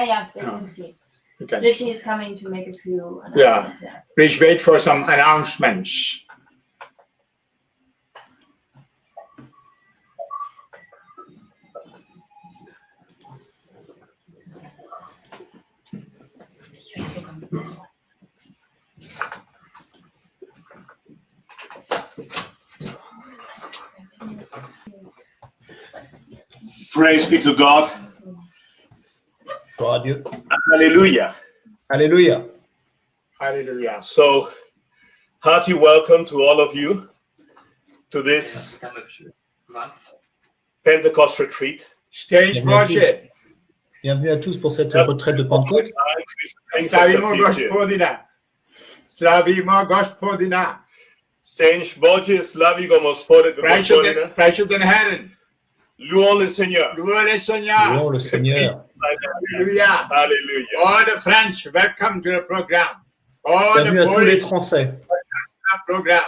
Yeah, they can see. Okay. Richie is coming to make a few Yeah. announcements. Yeah. Please wait for some announcements. Praise be to God. Gloire à Dieu. Hallelujah. Alléluia. Hallelujah. So, hearty welcome to all of you to this Pentecost retreat. Stage worship. Bienvenue à tous pour cette retraite de Pentecôte. Slavimo Gospodina. Slavimo Gospodina. Szczęść Boże, slavimo Gospodina. Precious in Herren. Louons le Seigneur. Louez le Seigneur. Louons le Seigneur. Hallelujah. Hallelujah. All the French, welcome to the program. All Bienvenue à the tous les Polish, Français. program.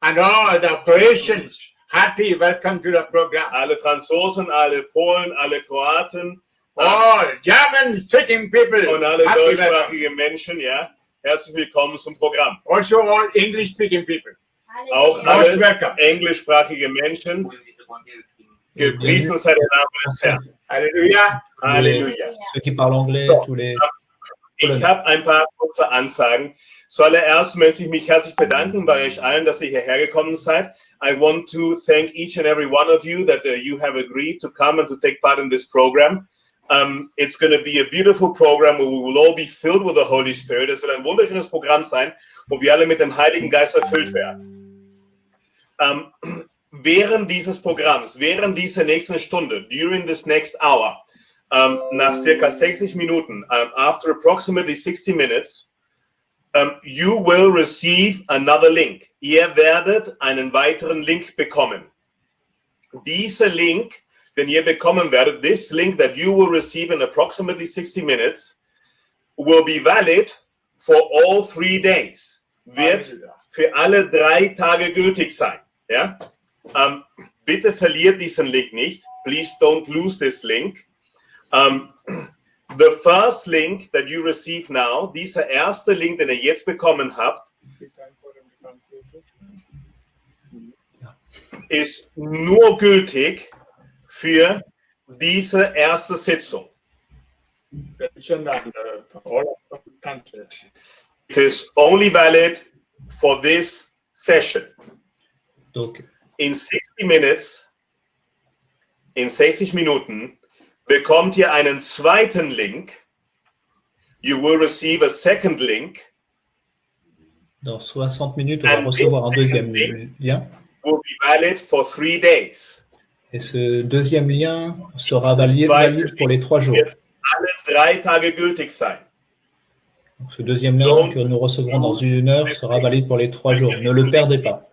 And all the Croatians, happy welcome to the program. Alle Franzosen, alle Polen, alle Kroaten All German-speaking people, und alle happy welcome. deutschsprachige Menschen, ja, herzlich willkommen zum Programm. Also all English-speaking people, Auch Hallelujah. most alle welcome. englischsprachige Menschen, gepriesen sei der Name des Herrn. Hallelujah. Halleluja. Ceux qui parlent anglais, So. tous les. Ich habe ein paar kurze Ansagen. Zuallererst möchte ich mich herzlich bedanken bei euch allen, dass ihr hierher gekommen seid. I want to thank each and every one of you that you have agreed to come and to take part in this program. It's going to be a beautiful program where we will all be filled with the Holy Spirit. Es wird ein wunderschönes Programm sein, wo wir alle mit dem Heiligen Geist erfüllt werden. Während dieses Programms, während dieser nächsten Stunde, during this next hour, nach circa 60 Minuten, after approximately 60 minutes, you will receive another link. Ihr werdet einen weiteren Link bekommen. Dieser Link, den ihr bekommen werdet, this link that you will receive in approximately 60 minutes, will be valid for all 3 days. Wird für alle 3 Tage gültig sein. Ja? Bitte verliert diesen Link nicht. Please don't lose this link. The first link that you receive now, dieser erste Link, den ihr jetzt bekommen habt, ist nur gültig für diese erste Sitzung. It is only valid for this session. Donc, In 60 minutes, in 60 Minuten, bekommt ihr einen zweiten Link. You will receive a second link. dans 60 minutes, on va recevoir un deuxième lien. Will be valid for 3 days. Et ce deuxième lien sera valide pour les 3 jours. Wird alle 3 Tage gültig sein. Donc, ce deuxième lien que nous recevrons dans 1 heure sera valide pour les 3 jours. Ne le perdez pas.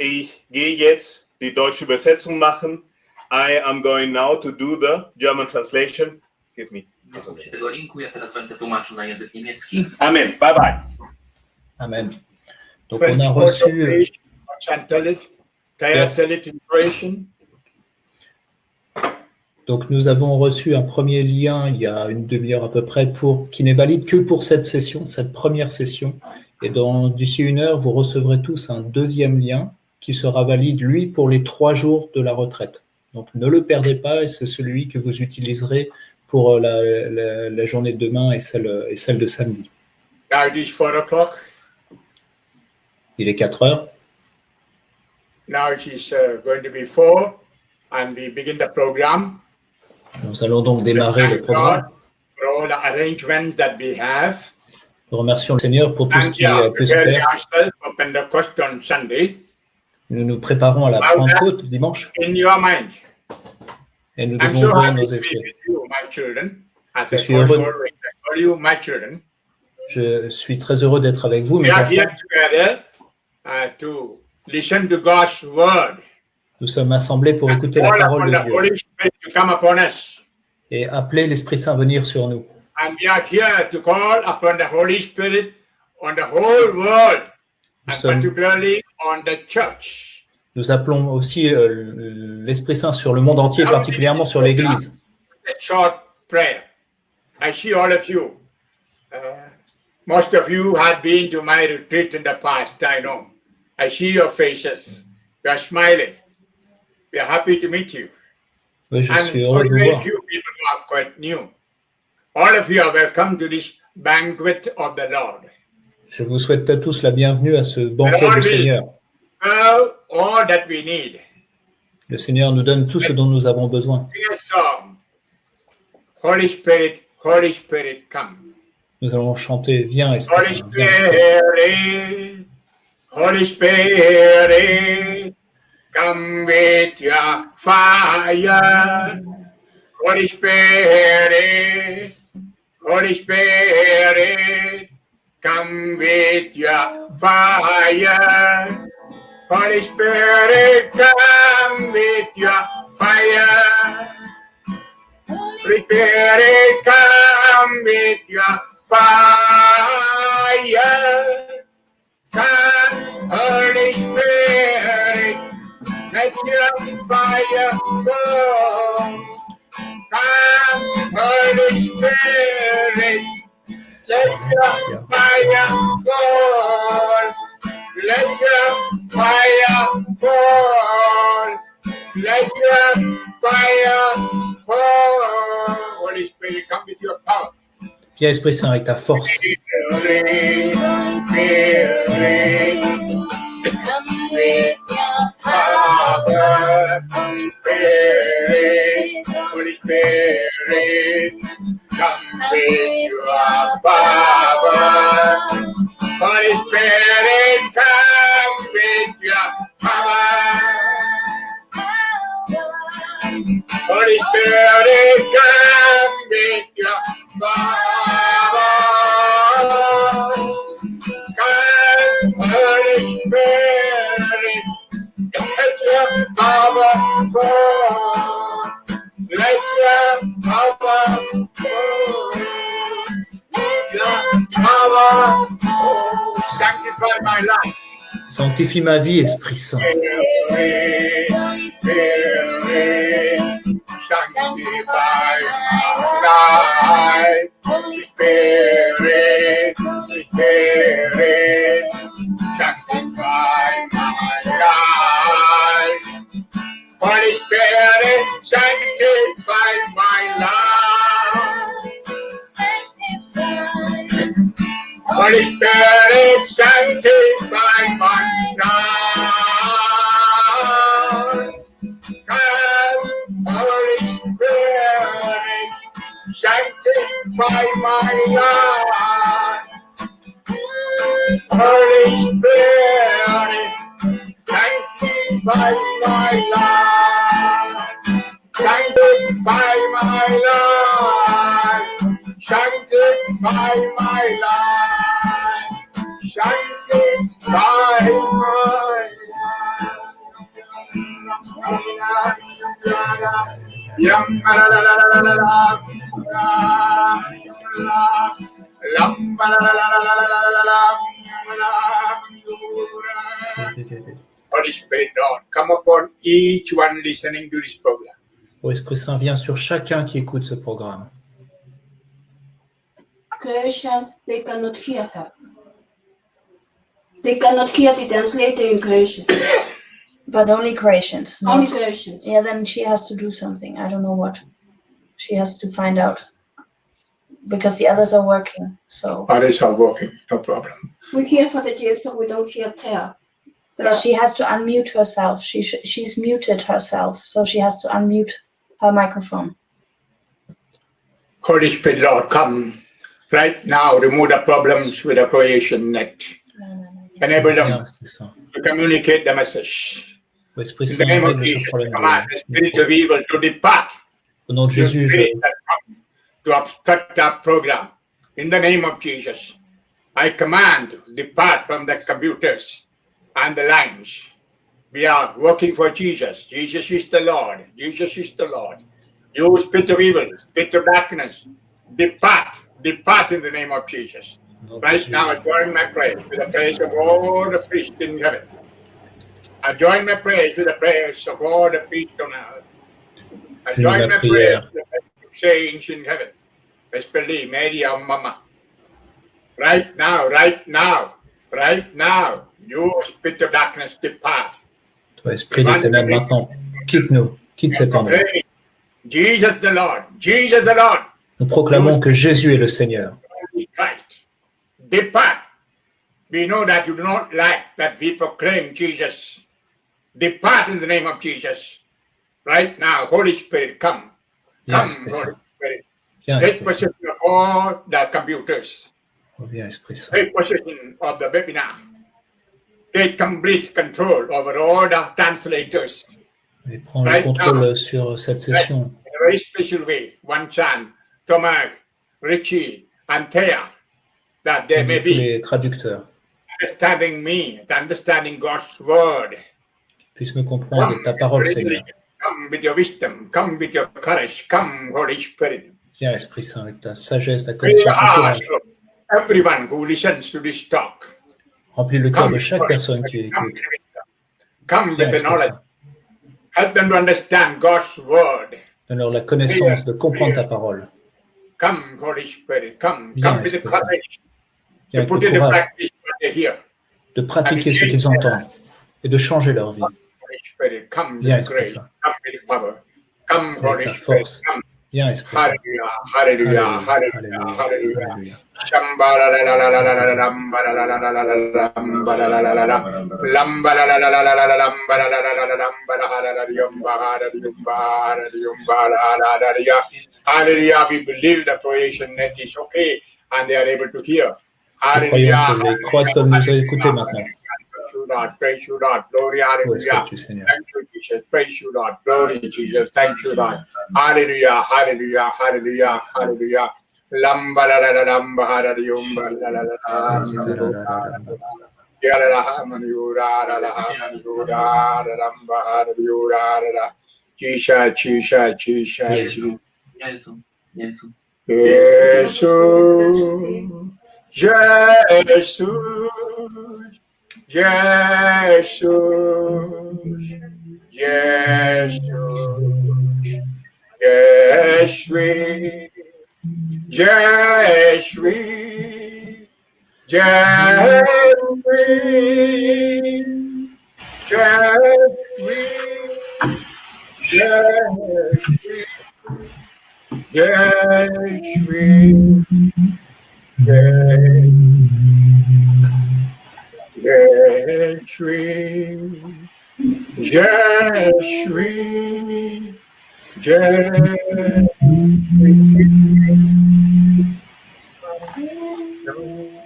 Ich gehe jetzt die deutsche Übersetzung machen. I am going now to do the German translation. Give me. Słuchajcie tego linku, ja teraz będę tłumaczył na język niemiecki. Amen. Bye bye. Amen. Donc on a reçu, donc nous avons reçu un premier lien il y a une demi-heure à peu près qui n'est valide que pour cette session, cette première session. Et d'ici 1 heure, vous recevrez tous un deuxième lien qui sera valide, lui, pour les 3 jours de la retraite. Donc ne le perdez pas et c'est celui que vous utiliserez pour la journée de demain et celle de samedi. Now it is 4 o'clock. Il est 4 heures. Now it is going to be 4 and we begin the program. Nous allons donc démarrer le Thank programme. God for all the arrangements that we have. Nous remercions le Seigneur pour tout ce And qu'il a pu se preparing faire. ourselves for Pentecost on Sunday. Nous nous préparons à la Pentecôte dimanche In your mind. et nous I'm devons so ouvrir happy nos to be esprits. with you, my children. As Je I suis call heureux. you, my children. Je suis très heureux d'être avec vous, mes We are enfants. here together to listen to God's word. Nous sommes assemblés pour écouter la Call parole upon de the Dieu Holy Spirit to come upon us. et appeler l'Esprit Saint à venir sur nous. And we are here to call upon the Holy Spirit on the whole world, Nous and sommes- particularly on the church. Nous appelons aussi l'Esprit Saint sur le monde entier, particulièrement sur l'Église. A short prayer. I see all of you. Most of you have been to my retreat in the past, I know. I see your faces. You are smiling. We are happy to meet you. Oui, je And suis heureux de only vous very voir. few people who are quite new. All of you are welcome to this banquet of the Lord. Je vous souhaite à tous la bienvenue à ce banquet du Seigneur. All that we need. Le Seigneur nous donne tout ce dont nous avons besoin. Sing a song. Holy Spirit, come. Nous allons chanter « Viens, Esprit Holy Saint, viens, Esprit Saint. Holy Spirit, come with your fire. Holy Spirit, come with your fire. Holy Spirit, come with your fire. Holy Spirit, come with your fire. Come, Holy Spirit, let your fire fall. Come, Holy Spirit, let your fire fall. Let your fire fall. Let your fire fall. Holy Spirit, come with your power. Viens, Esprit Saint, avec ta force. Spirit, Spirit, come with your power. Holy Spirit, come with your power. Holy Spirit, come with your power. Holy Spirit, come with your power. Come, Holy Spirit, let your power fall. Let your power fall. Let your power fall. Sanctify my life. Sanctifie ma vie, Esprit Saint. Spirit, sanctify my life. Holy Spirit, sanctify my life. Holy Spirit, sanctify my life. Holy Spirit, sanctify my life. Come, Holy Spirit, sanctify my life. Holy Spirit, sanctify my life. Sanctify my life. Sanctify my life. Sanctify my Holy Spirit, Lord, come upon each one listening to this program. Ô Esprit Saint, viens sur chacun qui écoute ce programme. Croatian, they cannot hear her. They cannot hear the translator in Croatian. But only Croatians. Only Not, Croatians. yeah, then she has to do something. I don't know what. She has to find out. Because the others are working. So Others are working, no problem. We hear Father Jesus, but we don't hear Tara. yeah, she has to unmute herself. She's muted herself. So she has to unmute her microphone. Holy Spirit, Lord, come right now, remove the problems with the Croatian net. Enable them Viens, Esprit Saint. to communicate the message. Ô Esprit In the Saint, name of règle ce Jesus, problème. command the spirit of evil to depart. Au nom de The Jésus, spirit that come to obstruct our program. In the name of Jesus, I command depart from the computers and the lines. We are working for Jesus. Jesus is the Lord. Jesus is the Lord. You spirit of evil, spirit of darkness, depart in the name of Jesus. Right now, I join my prayer with the prayers of all the priests in heaven. I join my prayers with the prayers of all the priests on earth. I Je join la my prière. prayers with the prayers of saints in heaven. especially Mary or Mama. Right now, right now, right now, you spirit of darkness depart. Toi, esprit des ténèbres, maintenant, quitte-nous, quitte cet endroit. Proclaiming, Jesus the Lord, Jesus the Lord, Nous proclamons que Jésus est le Seigneur. Christ. Depart. We know that you do not like that we proclaim Jesus. Depart in the name of Jesus. Right now, Holy Spirit, come. Viens, Come, Esprit Holy Saint. Spirit. Viens, Take Esprit Saint. possession of all the computers. Viens, Esprit Saint. Take possession of the webinar. Take complete control over all the translators. Et prends le contrôle sur cette session. In a very special way. One Chan, Tomag, Richie, and Thea, that they may Tous be les traducteurs understanding me, understanding God's word. puissent me comprendre de ta parole, Seigneur. Come with your wisdom, come with your courage, come, Holy Spirit. Viens, Esprit Saint, avec ta sagesse, ta Fill the connaissance, ton hearts courage. of everyone who listens to this talk. Remplis le cœur de chaque personne qui écoute. Come Viens, with the Esprit knowledge. Saint. Help them to understand God's word. Donne-leur la connaissance de comprendre ta parole. Come, Holy Spirit, come. Viens, Come with the Esprit Saint. courage Viens to avec put le into courage practice what they hear. de pratiquer ce qu'ils entendent et de changer leur vie. Holy Spirit, come with Viens, the Esprit grace, Saint. come with the power. Come, Avec Holy ta Spirit, force. come. Viens, Esprit Saint. Hallelujah, hallelujah, Alléluia, hallelujah, Alléluia, hallelujah. Alléluia. Hallelujah, we believe the Croatian net is okay and they are able to hear. Nous croyons que les Croates peuvent nous écouter maintenant. Praise you, Lord. Glory, Où hallelujah. es-tu, Seigneur? Thank you, Jesus. Praise you, Lord. Glory, Jesus. Thank you, Lord. Hallelujah, hallelujah, hallelujah, hallelujah. Lamba la la la lamba hallelujah la la la ya la la manura la la manura la lamba hallelujah la la Jesus, Jesus, Jesus. Jezu, Jezu, Jezu. Jesus, Jesus, Jesus, Jesus, yes, we,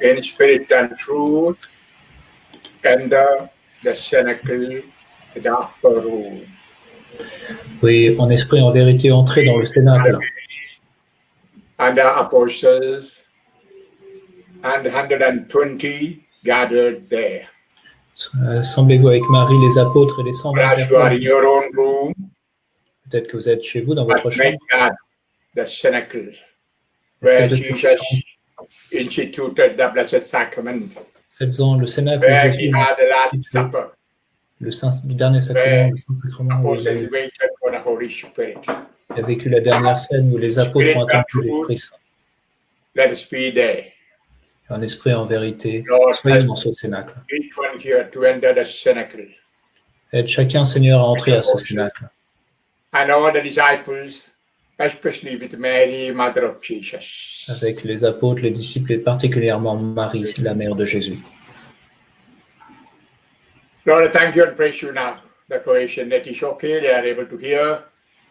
in spirit and truth, and the cenacle, the upper room. Oui, en esprit et en vérité, entrez dans le cénacle. And the apostles and 120 gathered there. Assemblez-vous avec Marie, les apôtres et les 120 Perhaps you are in personnes. your own room, Peut-être que vous êtes chez vous, dans votre but make chambre. that the cenacle where Faites de cette Jesus chambre. instituted the Blessed Sacrament, Faites-en le cénacle où where he Jésus had the Last institue Supper, le dernier sacrement, le Saint-Sacrement, où apostles il waited for the Holy Spirit. a vécu la dernière scène où les apôtres ont attendu l'Esprit Saint. Let us be there. En esprit et en vérité, Lord, soyez help dans ce cénacle. each one here to enter the cenacle. Aide chacun, Seigneur, à entrer à ce cénacle. And all the disciples, especially with Mary, Mother of Jesus. Avec les apôtres, les disciples et particulièrement Marie, la mère de Jésus. Lord, I thank you and praise you now. The Croatian net is okay, they are able to hear.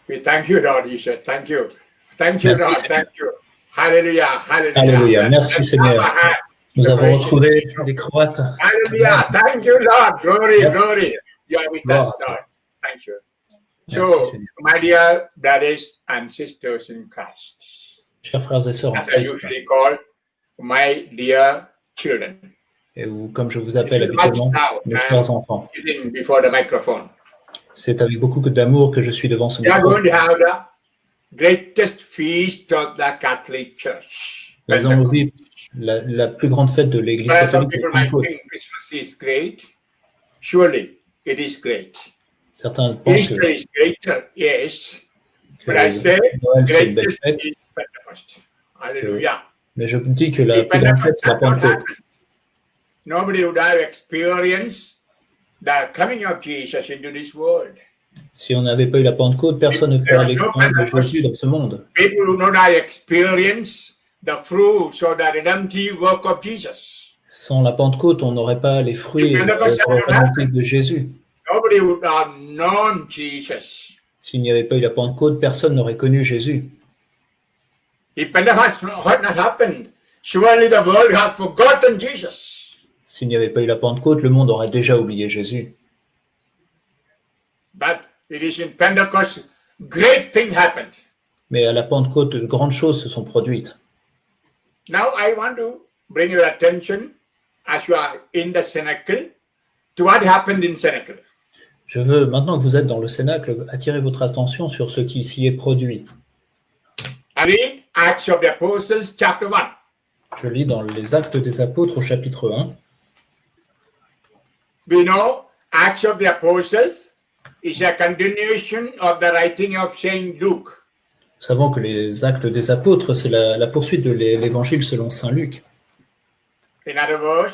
We thank you, Lord Jesus. Thank you. Thank you, Merci, Lord. Seigneur. Thank you. Hallelujah. Hallelujah. Alléluia. Merci, Seigneur. Nous avons retrouvé les Croates. Hallelujah. Thank you, Lord. Glory, Merci. glory. You are with us, Lord. Thank you. Merci, So, Seigneur. my dear brothers and sisters in Christ, Chers frères et sœurs en as I Christ, usually call my dear children, et où, comme je vous appelle This is much habituellement, now, mes man. chers enfants, sitting before the microphone. c'est avec beaucoup d'amour que je suis devant ce We are micro. going to have the greatest feast of the Catholic Church. Nous allons vivre la plus grande fête de l'Église Well, some catholique. people might think Christmas is great. Surely, it is great. Certains pensent Easter is greater, yes. que But I say, Noël, c'est une belle greatest fête. is Pentecost. Hallelujah. Mais je dis que la If plus grande fête, c'est la that would Pentecôte. happen, nobody would have experienced the coming of Jesus into this world. Si on n'avait pas eu la Pentecôte, personne ne ferait l'expérience de Jésus dans ce monde. People would not have experienced the fruits or the redemptive work of Jesus. Sans la Pentecôte, on n'aurait pas les fruits redemptifs de Jésus. Nobody would have known Jesus. S'il n'y avait pas eu la Pentecôte, personne n'aurait connu Jésus. If Pentecost had not happened, surely the world had forgotten Jesus. S'il n'y avait pas eu la Pentecôte, le monde aurait déjà oublié Jésus. But it is in Pentecost, great thing happened. Mais à la Pentecôte, de grandes choses se sont produites. Now I want to bring your attention as you are in the cenacle to what happened in cenacle. Je veux, maintenant que vous êtes dans le Cénacle, attirer votre attention sur ce qui s'y est produit. I read Acts of the Apostles, chapter 1. Je lis dans les Actes des Apôtres au chapitre 1. We know Acts of the Apostles is a continuation of the writing of Saint Luke. Nous savons que les Actes des Apôtres, c'est la poursuite de l'Évangile selon saint Luc. In other words,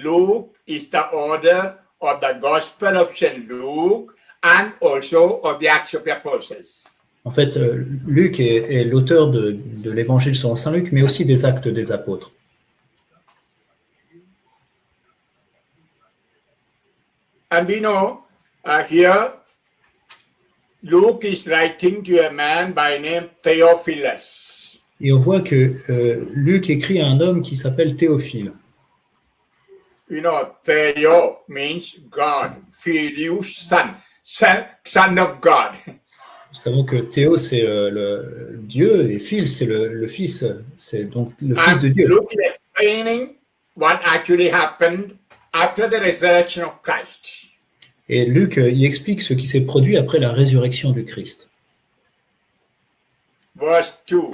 Luke is the author of the Gospel of Saint Luke and also of the Acts of the Apostles. En fait, Luc est l'auteur de l'Évangile selon saint Luc, mais aussi des Actes des Apôtres. And we know here Luke is writing to a man by name Theophilus. Et on voit que Luc écrit à un homme qui s'appelle Théophile. You know, Theo means God, Philius, son of God. Nous savons que Théo, c'est le Dieu, et Phil, c'est le Fils, c'est donc le Fils de And Dieu. Luke is explaining what actually happened after the resurrection of Christ. Et Luc, il explique ce qui s'est produit après la résurrection du Christ. Verse 2.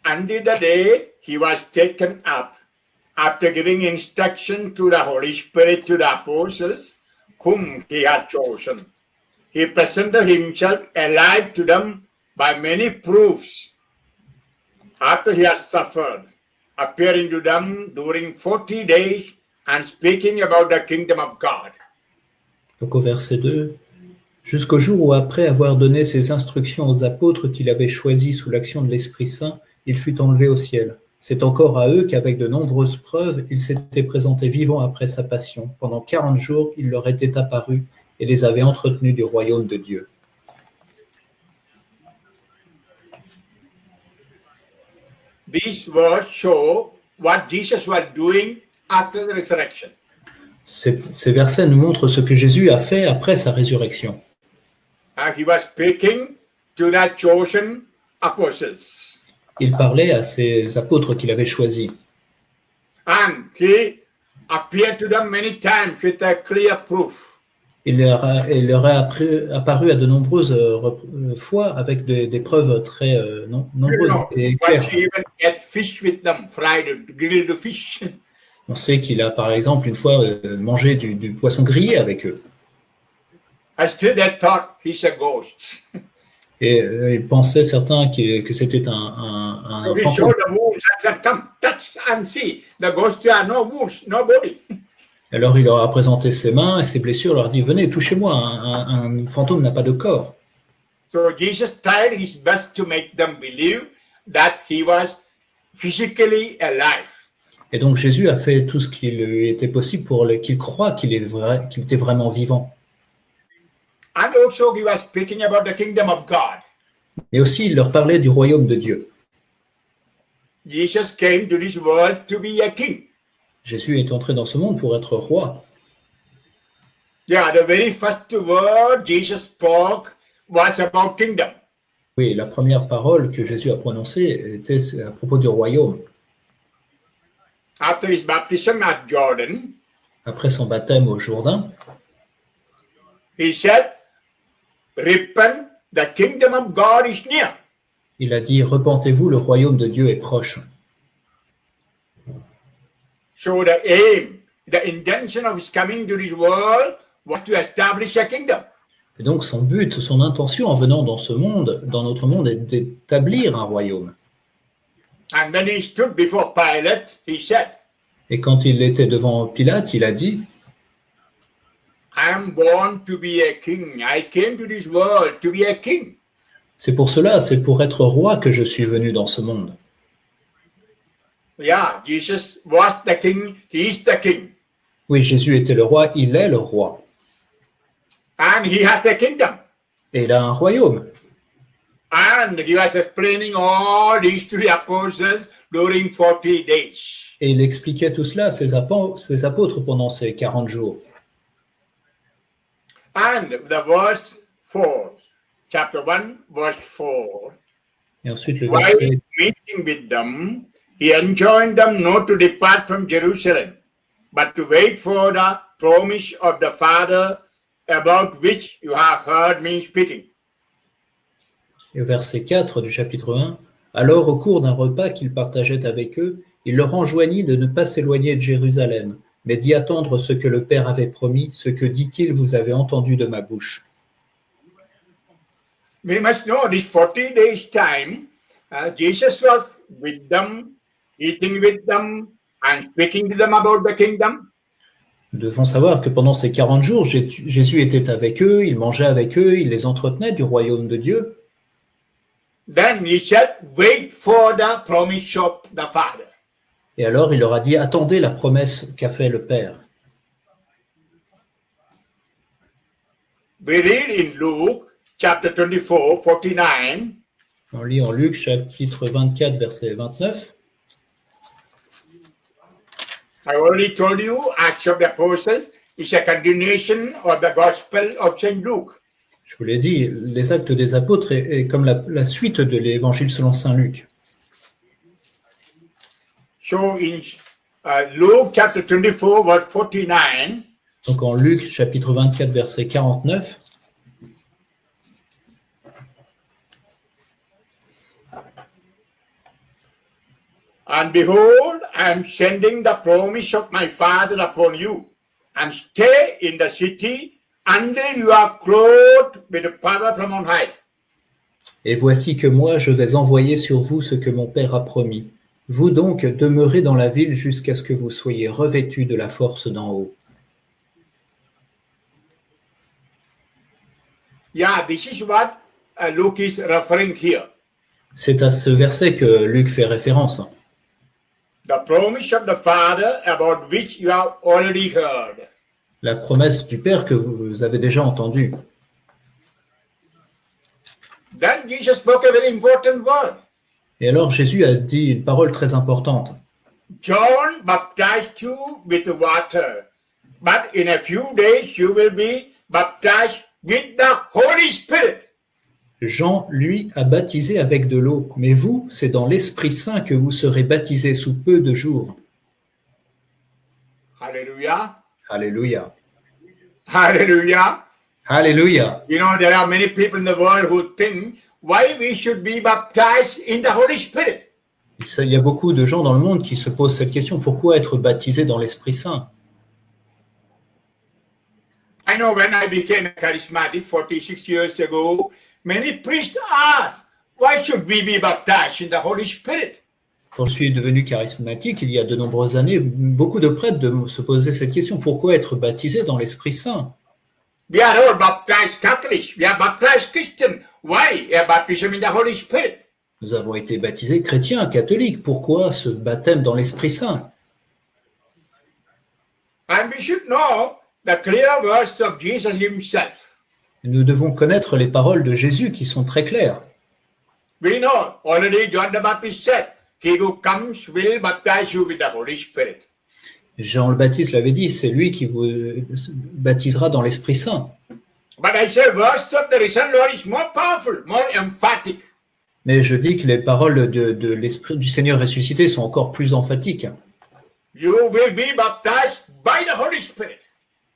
Until the day he was taken up, after giving instruction to the Holy Spirit to the apostles whom he had chosen, he presented himself alive to them by many proofs after he had suffered, appearing to them during 40 days and speaking about the kingdom of God. Donc au verset 2, « Jusqu'au jour où, après avoir donné ses instructions aux apôtres qu'il avait choisis sous l'action de l'Esprit Saint, il fut enlevé au ciel. C'est encore à eux qu'avec de nombreuses preuves, il s'était présenté vivant après sa passion. Pendant 40 jours, il leur était apparu et les avait entretenus du royaume de Dieu. » These words show what Jesus was doing after the resurrection. Ces versets nous montrent ce que Jésus a fait après sa résurrection. He was speaking to the chosen apostles. Il parlait à ces apôtres qu'il avait choisis. And he appeared to them many times with a clear proof. Il leur a apparu à de nombreuses fois avec des preuves très nombreuses et claires. But he even ate fish with them, fried, grilled fish. On sait qu'il a par exemple une fois mangé du poisson grillé avec eux. I still they thought he's a ghost. Et ils pensaient certains que c'était un So he fantôme. showed the wounds and said, "Come, touch and see. The ghosts are no wounds, no body." Alors il leur a présenté ses mains et ses blessures, leur a dit « Venez, touchez-moi, un fantôme n'a pas de corps. » So Jesus tried his best to make them believe that he was physically alive. Et donc Jésus a fait tout ce qu'il était possible pour qu'ils croient qu'il était vraiment vivant. And also he was speaking about the kingdom of God. Mais aussi il leur parlait du royaume de Dieu. Jesus came to this world to be a king. Jésus est entré dans ce monde pour être roi. Yeah, the very first word Jesus spoke was about kingdom. Oui, la première parole que Jésus a prononcée était à propos du royaume. After his baptism at Jordan, Après son baptême au Jourdain, he said, "Repent, the kingdom of God is near." il a dit « Repentez-vous, le royaume de Dieu est proche ». So the aim, the intention of his coming to this world was to establish a kingdom. Et donc son but, son intention en venant dans ce monde, dans notre monde, est d'établir un royaume. And when he stood before Pilate, he said, Et quand il était devant Pilate, il a dit, I am born to be a king. I came to this world to be a king. c'est pour cela, c'est pour être roi que je suis venu dans ce monde. Yeah, Jesus was the king. He is the king. Oui, Jésus était le roi, il est le roi. And he has a kingdom. Et il a un royaume. And he was explaining all these to the apostles during 40 days. Et il expliquait tout cela à ses apôtres pendant ces 40 jours. And the verse 4, chapter 1, verse 4. Et ensuite, le While verset, meeting with them, he enjoined them not to depart from Jerusalem, but to wait for the promise of the Father about which you have heard me speaking. et au verset 4 du chapitre 1, alors au cours d'un repas qu'il partageait avec eux, il leur enjoignit de ne pas s'éloigner de Jérusalem, mais d'y attendre ce que le Père avait promis, ce que, dit-il, vous avez entendu de ma bouche. We must know this 40 days time, Jesus was with them, eating with them, and speaking to them about the kingdom. Nous devons savoir que pendant ces 40 jours, Jésus était avec eux, il mangeait avec eux, il les entretenait du royaume de Dieu. Then he said, wait for the promise of the Father. Et alors il leur a dit, attendez la promesse qu'a fait le Père. We read in Luke chapter 24, 49, On lit en Luc chapitre 24, verset 29. I already told you, Acts of the Apostles is a continuation of the Gospel of St. Luke. Je vous l'ai dit, les actes des apôtres est comme la suite de l'évangile selon saint Luc. So in Luke chapter 24, verse 49, Donc en Luc chapitre 24, verset 49, and behold, I am sending the promise of my Father upon you, and stay in the city until you are clothed with power from on high. et voici que moi je vais envoyer sur vous ce que mon Père a promis. Vous donc demeurez dans la ville jusqu'à ce que vous soyez revêtus de la force d'en haut. Yeah, this is what Luke is referring here. C'est à ce verset que Luc fait référence. The promise of the Father about which you have already heard. La promesse du Père que vous avez déjà entendue. Then Jesus spoke a very important word. Et alors Jésus a dit une parole très importante. John baptized you with water, but in a few days you will be baptized with the Holy Spirit. Jean, lui, a baptisé avec de l'eau, mais vous, c'est dans l'Esprit Saint que vous serez baptisés sous peu de jours. Hallelujah. Alléluia. Hallelujah. Alléluia. You know, there are many people in the world who think why we should be baptized in the Holy Spirit. Il y a beaucoup de gens dans le monde qui se posent cette question, pourquoi être baptisé dans l'Esprit Saint? I know when I became a charismatic 46 years ago, many priests asked, why should we be baptized in the Holy Spirit? Quand je suis devenu charismatique, il y a de nombreuses années, beaucoup de prêtres se posaient cette question, pourquoi être baptisé dans l'Esprit Saint? We are all baptized Catholics. We are baptized Christian. Why a baptism in the Holy Spirit? Nous avons été baptisés chrétiens, catholiques, pourquoi ce baptême dans l'Esprit Saint? And we should know the clear words of Jesus himself. Nous devons connaître les paroles de Jésus qui sont très claires. We know already John the Baptist said, he who comes will baptize you with the Holy Spirit. Jean le Baptiste l'avait dit, c'est lui qui vous baptisera dans l'Esprit Saint. But I say words of the risen Lord is more powerful, more emphatic. Mais je dis que les paroles de l'Esprit du Seigneur ressuscité sont encore plus emphatiques. You will be baptized by the Holy Spirit.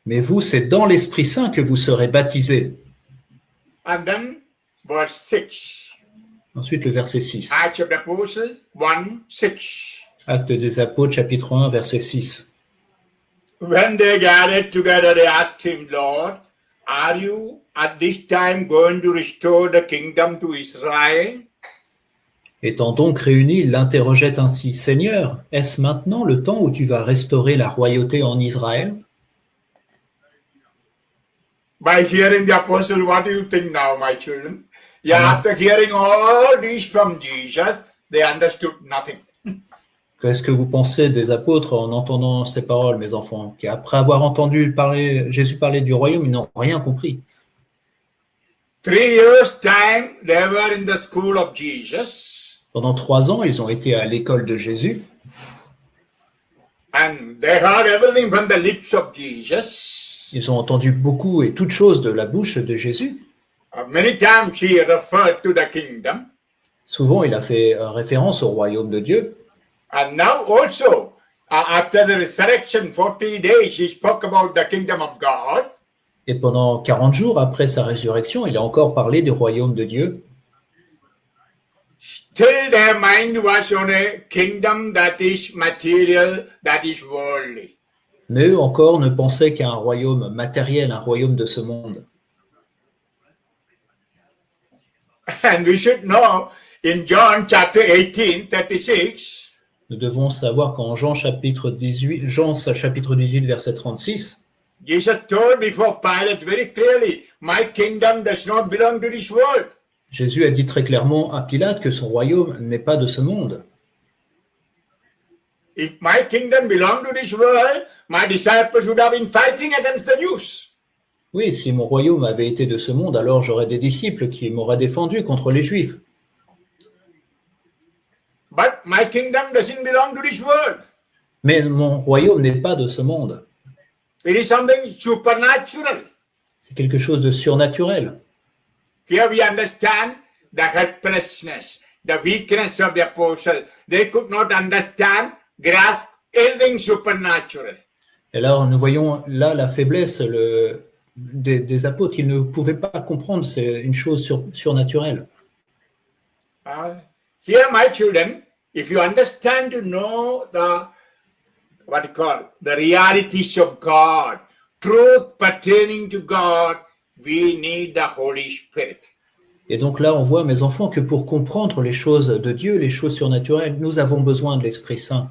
Mais vous, c'est dans l'Esprit Saint que vous serez baptisés. And then verse 6. Ensuite, le verset 6. Acts of the Apostles 1, 6. Actes des Apôtres, chapitre 1, verset 6. When they gathered together, they asked him, Lord, are you at this time going to restore the kingdom to Israel? Étant donc réunis, il l'interrogeait ainsi: Seigneur, est-ce maintenant le temps où tu vas restaurer la royauté en Israël? By hearing the apostle, what do you think now, my children? Yeah, Amen. after hearing all these from Jesus, they understood nothing. Qu'est-ce que vous pensez des apôtres en entendant ces paroles, mes enfants, qui après avoir entendu Jésus parler du royaume, ils n'ont rien compris? 3 years' time, they were in the school of Jesus, Pendant 3 ans, ils ont été à l'école de Jésus, and they heard everything from the lips of Jesus. ils ont entendu beaucoup et toutes choses de la bouche de Jésus. Many times he referred to the kingdom, Souvent, il a fait référence au royaume de Dieu. and now also, after the resurrection, 40 days, he spoke about the kingdom of God. Et pendant 40 jours après sa résurrection, il a encore parlé du royaume de Dieu. Still their mind was on a kingdom that is material, that is worldly. Mais eux encore ne pensaient qu'à un royaume matériel, un royaume de ce monde. And we should know in John chapter 18, 36, Nous devons savoir qu'en Jean chapitre 18, verset 36, Jesus told before Pilate very clearly, my kingdom does not belong to this world. Jésus a dit très clairement à Pilate que son royaume n'est pas de ce monde. If my kingdom belonged to this world, my disciples would have been fighting against the Jews. Oui, si mon royaume avait été de ce monde, alors j'aurais des disciples qui m'auraient défendu contre les Juifs. But my kingdom doesn't belong to this world. Mais mon royaume n'est pas de ce monde. It is something supernatural. C'est quelque chose de surnaturel. Here we understand the helplessness, the weakness of the apostle. They could not understand, grasp anything supernatural. Et là, nous voyons là la faiblesse des apôtres. Ils ne pouvaient pas comprendre, c'est une chose surnaturelle. Here, my children, if you understand to know the the realities of God, truth pertaining to God, we need the Holy Spirit. Et donc là, on voit, mes enfants, que pour comprendre les choses de Dieu, les choses surnaturelles, nous avons besoin de l'Esprit Saint.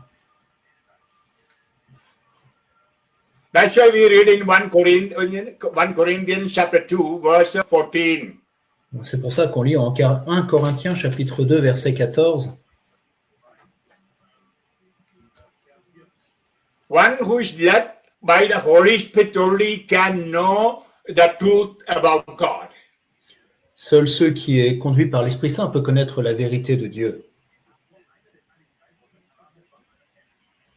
That's why we read in 1 Corinthians chapter 2, verse 14. C'est pour ça qu'on lit en 1 Corinthiens chapitre 2, verset 14. One who is led by the Holy Spirit only can know the truth about God. Seul ceux qui est conduit par l'Esprit Saint peut connaître la vérité de Dieu.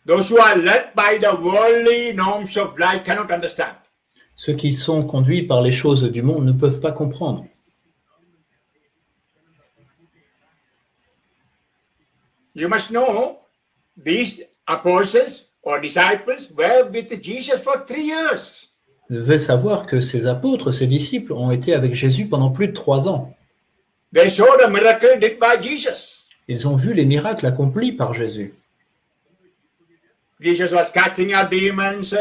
Those who are led by the worldly norms of life cannot understand. Ceux qui sont conduits par les choses du monde ne peuvent pas comprendre. You must know these apostles or disciples were with Jesus for 3 years. Vous devez savoir que ces apôtres, ces disciples, ont été avec Jésus pendant plus de 3 ans. They saw the miracle did by Jesus. Ils ont vu les miracles accomplis par Jésus. Jesus was casting out demons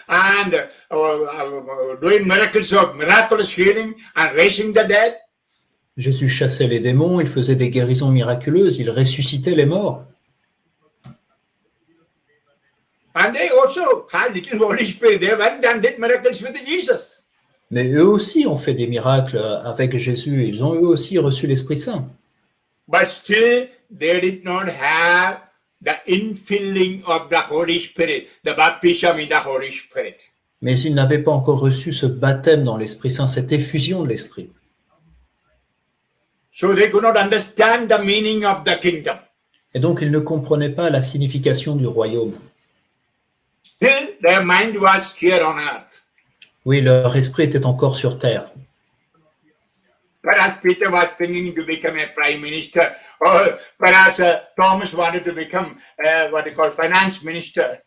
and doing miracles of miraculous healing and raising the dead. Jésus chassait les démons, il faisait des guérisons miraculeuses, il ressuscitait les morts. And they also had little Holy Spirit. They went and did miracles with Jesus. Mais eux aussi ont fait des miracles avec Jésus. Ils ont eux aussi reçu l'Esprit Saint. But still, they did not have the infilling of the Holy Spirit, the baptism in the Holy Spirit. Mais ils n'avaient pas encore reçu ce baptême dans l'Esprit Saint, cette effusion de l'Esprit. So they could not understand the meaning of the kingdom. Et donc ils ne comprenaient pas la signification du royaume. Still, their mind was here on earth. Oui, leur esprit était encore sur terre. Perhaps Peter was thinking to become a prime minister, or perhaps Thomas wanted to become finance minister.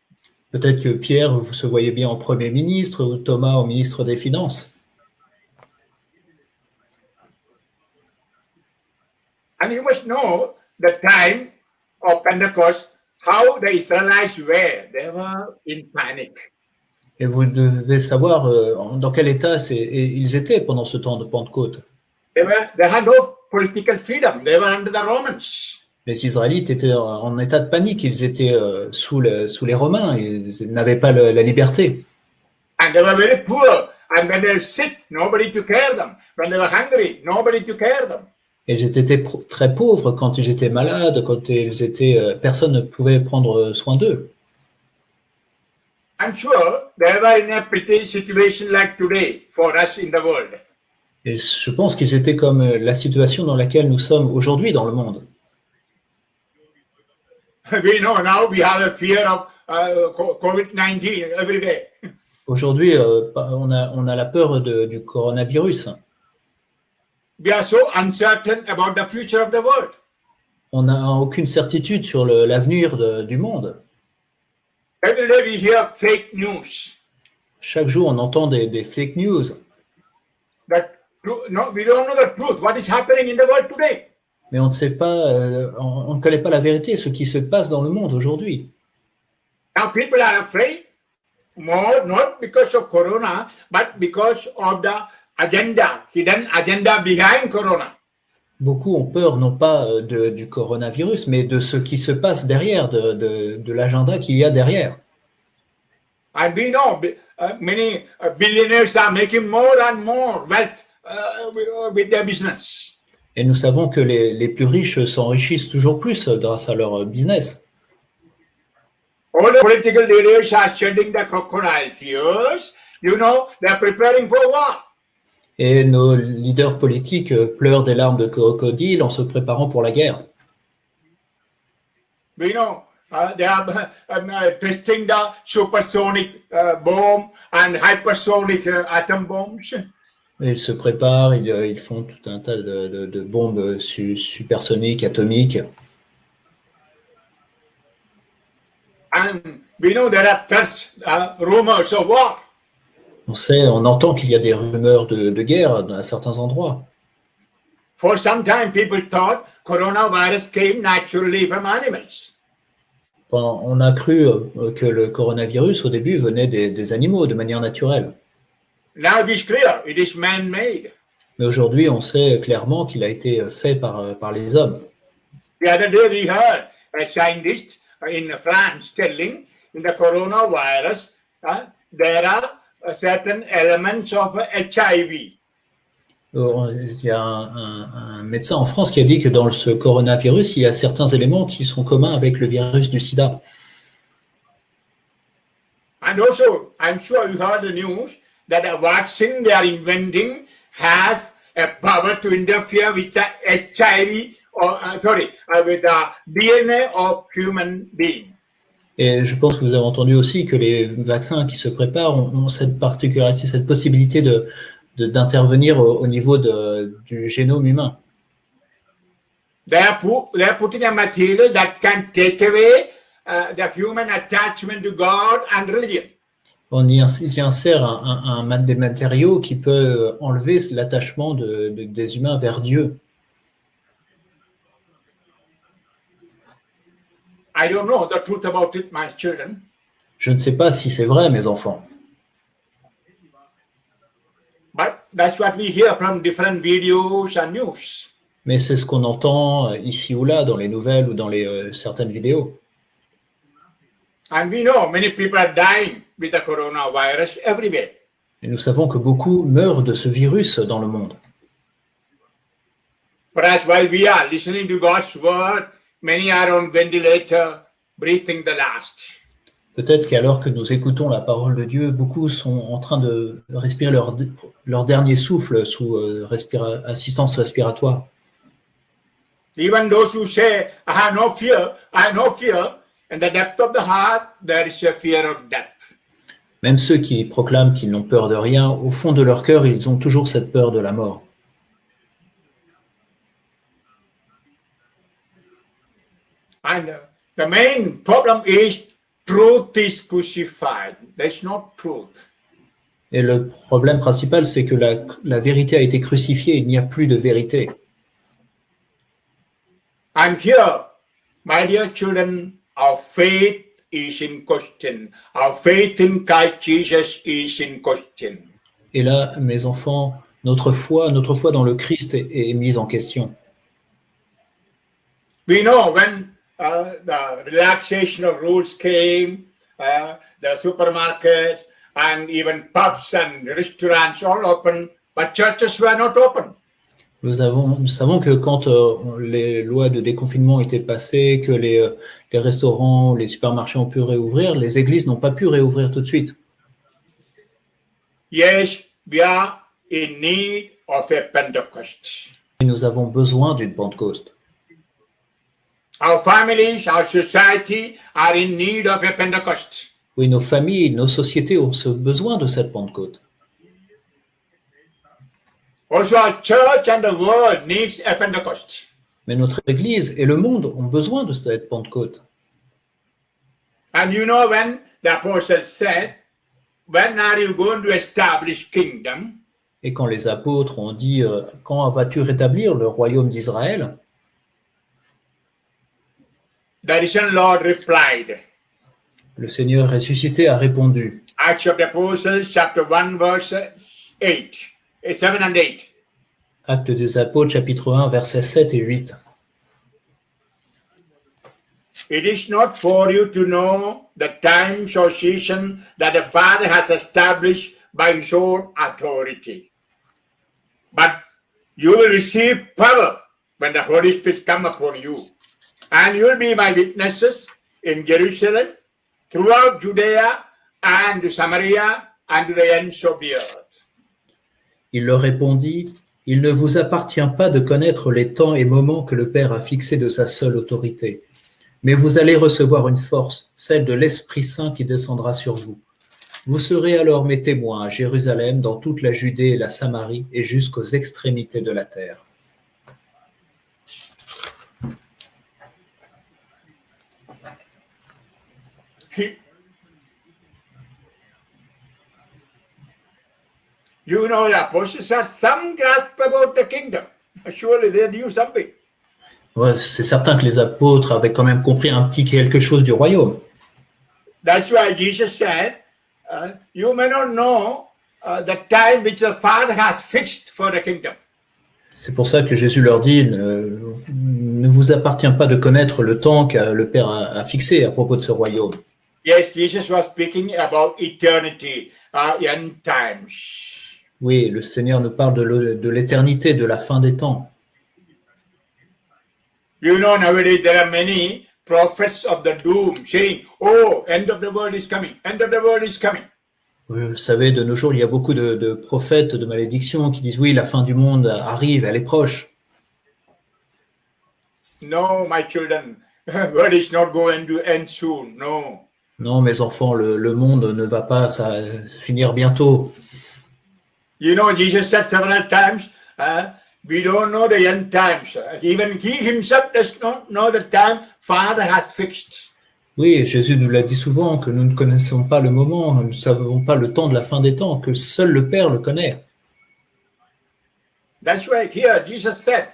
Peut-être que Pierre, vous se voyez bien en Premier ministre, ou Thomas au ministre des Finances. And you must know the time of Pentecost, how the Israelites were. They were in panic. Et vous devez savoir dans quel état ils étaient pendant ce temps de Pentecôte. They had no political freedom. They were under the Romans. Les Israélites étaient en état de panique, ils étaient sous les Romains, ils n'avaient pas la liberté. And they were very poor. And when they were sick, nobody took care of them. When they were hungry, nobody took care of them. Et ils étaient très pauvres quand ils étaient malades, quand ils étaient, personne ne pouvait prendre soin d'eux. I'm sure they were in a pretty situation like today for us in the world. Et je pense qu'ils étaient comme la situation dans laquelle nous sommes aujourd'hui dans le monde. We know now we have a fear of COVID-19 everywhere. Aujourd'hui, on a la peur du coronavirus. We are so uncertain about the future of the world. On n'a aucune certitude sur l'avenir du monde. Every day we hear fake news. Chaque jour, on entend des fake news. No, we don't know the truth. What is happening in the world today? Mais on ne sait pas, on ne connaît pas la vérité, ce qui se passe dans le monde aujourd'hui. Now people are afraid more not because of corona, but because of the agenda, hidden agenda behind corona. Beaucoup ont peur non pas du coronavirus, mais de ce qui se passe derrière, de l'agenda qu'il y a derrière. And we know many billionaires are making more and more wealth with their business. Et nous savons que les plus riches s'enrichissent toujours plus grâce à leur business. All the political leaders are shedding the crocodile tears. You know, they are preparing for war. Et nos leaders politiques pleurent des larmes de crocodile en se préparant pour la guerre. We know they are testing the supersonic bomb and hypersonic atom bombs. Ils se préparent, ils font tout un tas de bombes supersoniques, atomiques. And we know there are threats, rumors of war. On entend qu'il y a des rumeurs de guerre à certains endroits. For some time, people thought coronavirus came naturally from animals. On a cru que le coronavirus, au début, venait des animaux de manière naturelle. Now it is clear, it is man-made. Mais aujourd'hui, on sait clairement qu'il a été fait par les hommes. The other day, we heard a scientist in France telling in the coronavirus there are certain elements of HIV. Il y a un médecin en France qui a dit que dans ce coronavirus, il y a certains éléments qui sont communs avec le virus du sida. And also, I'm sure you heard the news that a vaccine they are inventing has a power to interfere with the HIV with the DNA of human being. Et je pense que vous avez entendu aussi que les vaccins qui se préparent ont cette particularité, cette possibilité d'intervenir au niveau du génome humain. They are putting a material that can take away the human attachment to God and religion. On y insère des matériaux qui peut enlever l'attachement des humains vers Dieu. I don't know the truth about it, my children. Je ne sais pas si c'est vrai, mes enfants. But that's what we hear from different videos and news. Mais c'est ce qu'on entend ici ou là dans les nouvelles ou dans certaines vidéos. And we know many people are dying with the coronavirus everywhere. Et nous savons que beaucoup meurent de ce virus dans le monde. Perhaps while we are listening to God's word, many are on ventilator, breathing the last. Peut-être qu'alors que nous écoutons la parole de Dieu, beaucoup sont en train de respirer leur dernier souffle sous assistance respiratoire. Even those who say, I have no fear, in the depth of the heart, there is a fear of death. Même ceux qui proclament qu'ils n'ont peur de rien, au fond de leur cœur, ils ont toujours cette peur de la mort. And the main problem is truth is crucified. There's no truth. Et le problème principal, c'est que la vérité a été crucifiée, il n'y a plus de vérité. And here, my dear children, our faith is in question. Our faith in Christ Jesus is in question. Et là, mes enfants, notre foi dans le Christ est mise en question. We know when the relaxation rules came, the supermarkets and even pubs and restaurants all open, but churches were not open. Nous savons que quand les lois de déconfinement étaient passées, que les restaurants, les supermarchés ont pu réouvrir, les églises n'ont pas pu réouvrir tout de suite. Yes, we are in need of a Pentecost. Et nous avons besoin d'une Pentecôte. Our families, our society are in need of a Pentecost. Oui, nos familles, nos sociétés ont besoin de cette Pentecôte. Also, our church and the world needs a Pentecost. Mais notre Église et le monde ont besoin de cette Pentecôte. And you know when the apostle said, when are you going to establish kingdom? Et quand les apôtres ont dit « Quand vas-tu rétablir le royaume d'Israël ?» The risen Lord replied, Le Seigneur ressuscité a répondu. Acts of the Apostles, chapter 1, verse 8, 7 and 8. Actes des Apôtres, chapitre 1, versets 7 et 8. It is not for you to know the times or season that the Father has established by his own authority. But you will receive power when the Holy Spirit comes upon you. And you will be my witnesses in Jerusalem, throughout Judea and Samaria and to the ends of the earth. Il leur répondit, « Il ne vous appartient pas de connaître les temps et moments que le Père a fixés de sa seule autorité. Mais vous allez recevoir une force, celle de l'Esprit Saint qui descendra sur vous. Vous serez alors mes témoins à Jérusalem, dans toute la Judée et la Samarie, et jusqu'aux extrémités de la terre. » You know, the apostles had some grasp about the kingdom. Surely they knew something. Ouais, c'est certain que les apôtres avaient quand même compris un petit quelque chose du royaume. That's why Jesus said, you may not know the time which the Father has fixed for the kingdom. C'est pour ça que Jésus leur dit, ne vous appartient pas de connaître le temps que le Père a fixé à propos de ce royaume. Yes, Jesus was speaking about eternity, end times. Oui, le Seigneur nous parle de l'éternité, de la fin des temps. You know, nowadays there are many prophets of the doom saying, oh, end of the world is coming, end of the world is coming. Vous savez, de nos jours, il y a beaucoup de prophètes de malédiction qui disent, oui, la fin du monde arrive, elle est proche. No, my children, world is not going to end soon, no. Non, mes enfants, le monde ne va pas finir bientôt. You know, Jesus said several times, we don't know the end times. Even he himself does not know the time Father has fixed. Oui, Jésus nous l'a dit souvent, que nous ne connaissons pas le moment, nous ne savons pas le temps de la fin des temps, que seul le Père le connaît. That's why here Jesus said,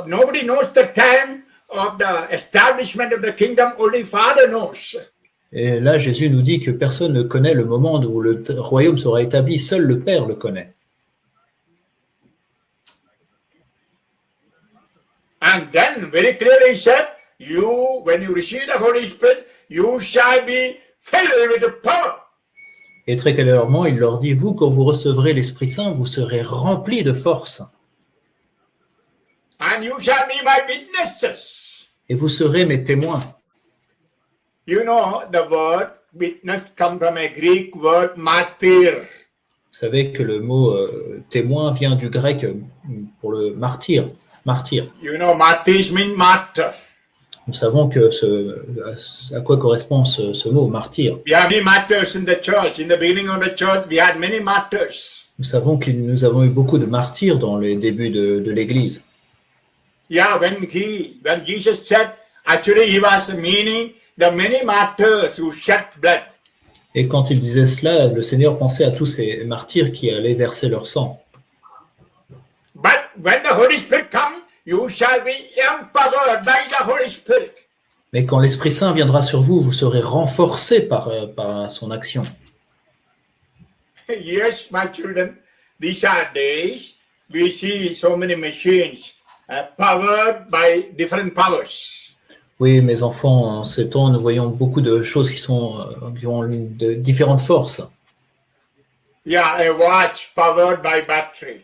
nobody knows the time of the establishment of the kingdom, only Father knows. Et là, Jésus nous dit que personne ne connaît le moment où le royaume sera établi, seul le Père le connaît. And then very clearly he said, you, when you receive the Holy Spirit, you shall be filled with the power. Et très clairement, il leur dit, vous, quand vous recevrez l'Esprit Saint, vous serez remplis de force. And you shall be my witnesses. Et vous serez mes témoins. You know, the word witness comes from a Greek word martyr. Vous savez que le mot témoin vient du grec pour le martyr. You know, martyrs mean martyr. Nous savons que à quoi correspond ce mot, martyr. We have many martyrs in the church. In the beginning of the church, we had many martyrs. Nous savons que nous avons eu beaucoup de martyrs dans les débuts de l'Église. Yeah, when Jesus said, actually he was meaning the many martyrs who shed blood. Et quand il disait cela, le Seigneur pensait à tous ces martyrs qui allaient verser leur sang. But when the Holy Spirit comes, you shall be empowered by the Holy Spirit. Mais quand l'Esprit Saint viendra sur vous, vous serez renforcés par son action. Yes, my children, these are days we see so many machines powered by different powers. Oui, mes enfants, en ces temps, nous voyons beaucoup de choses qui ont de différentes forces. Yeah, a watch powered by battery.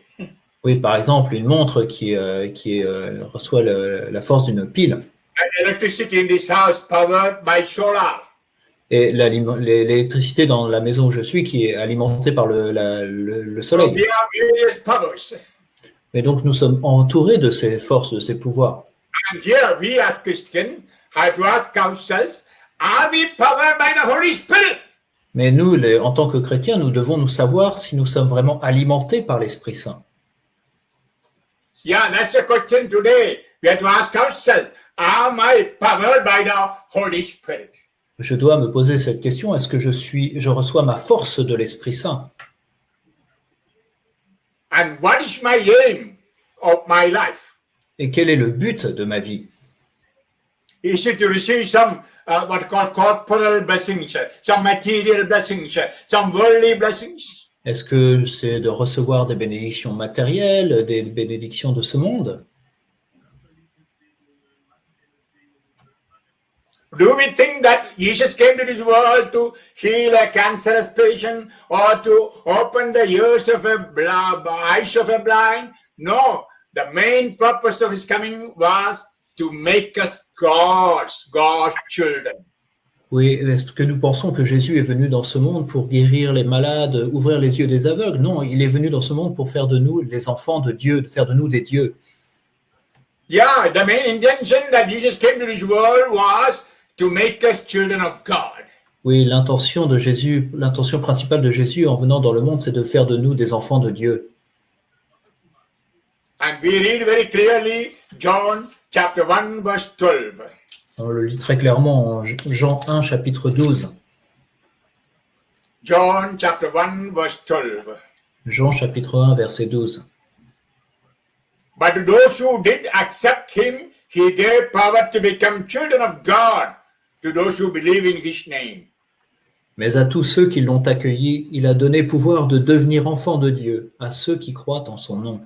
Oui, par exemple, une montre qui reçoit la force d'une pile. And electricity in this house powered by solar. Et l'électricité dans la maison où je suis qui est alimentée par le So soleil. we have various powers. Et donc, nous sommes entourés de ces forces, de ces pouvoirs. And here we as Christians have to ask ourselves, are we powered by the Holy Spirit? Mais nous, en tant que chrétiens, nous devons nous savoir si nous sommes vraiment alimentés par l'Esprit Saint. Yeah, that's the question today. We have to ask ourselves, am I powered by the Holy Spirit? Je dois me poser cette question, est-ce que je reçois ma force de l'Esprit Saint? And what is my aim of my life? Et quel est le but de ma vie? Is it to receive some what called corporal blessings, some material blessings, some worldly blessings? Est-ce que c'est de recevoir des bénédictions matérielles, des bénédictions de ce monde? Do we think that Jesus came to this world to heal a cancerous patient or to open the ears of eyes of a blind? No, the main purpose of his coming was to make us God's children. Oui, est-ce que nous pensons que Jésus est venu dans ce monde pour guérir les malades, ouvrir les yeux des aveugles? Non, il est venu dans ce monde pour faire de nous les enfants de Dieu, de faire de nous des dieux. Yeah, the main intention that Jesus came to this world was to make us children of God. Oui, l'intention principale de Jésus en venant dans le monde, c'est de faire de nous des enfants de Dieu. And we read very clearly John chapter 1 verse 12. On le lit très clairement en Jean 1, chapitre 12. John chapter 1 verse 12. Jean chapitre 1, verset 12. But to those who did accept him, he gave power to become children of God, to those who believe in his name. Mais à tous ceux qui l'ont accueilli, il a donné pouvoir de devenir enfants de Dieu, à ceux qui croient en son nom.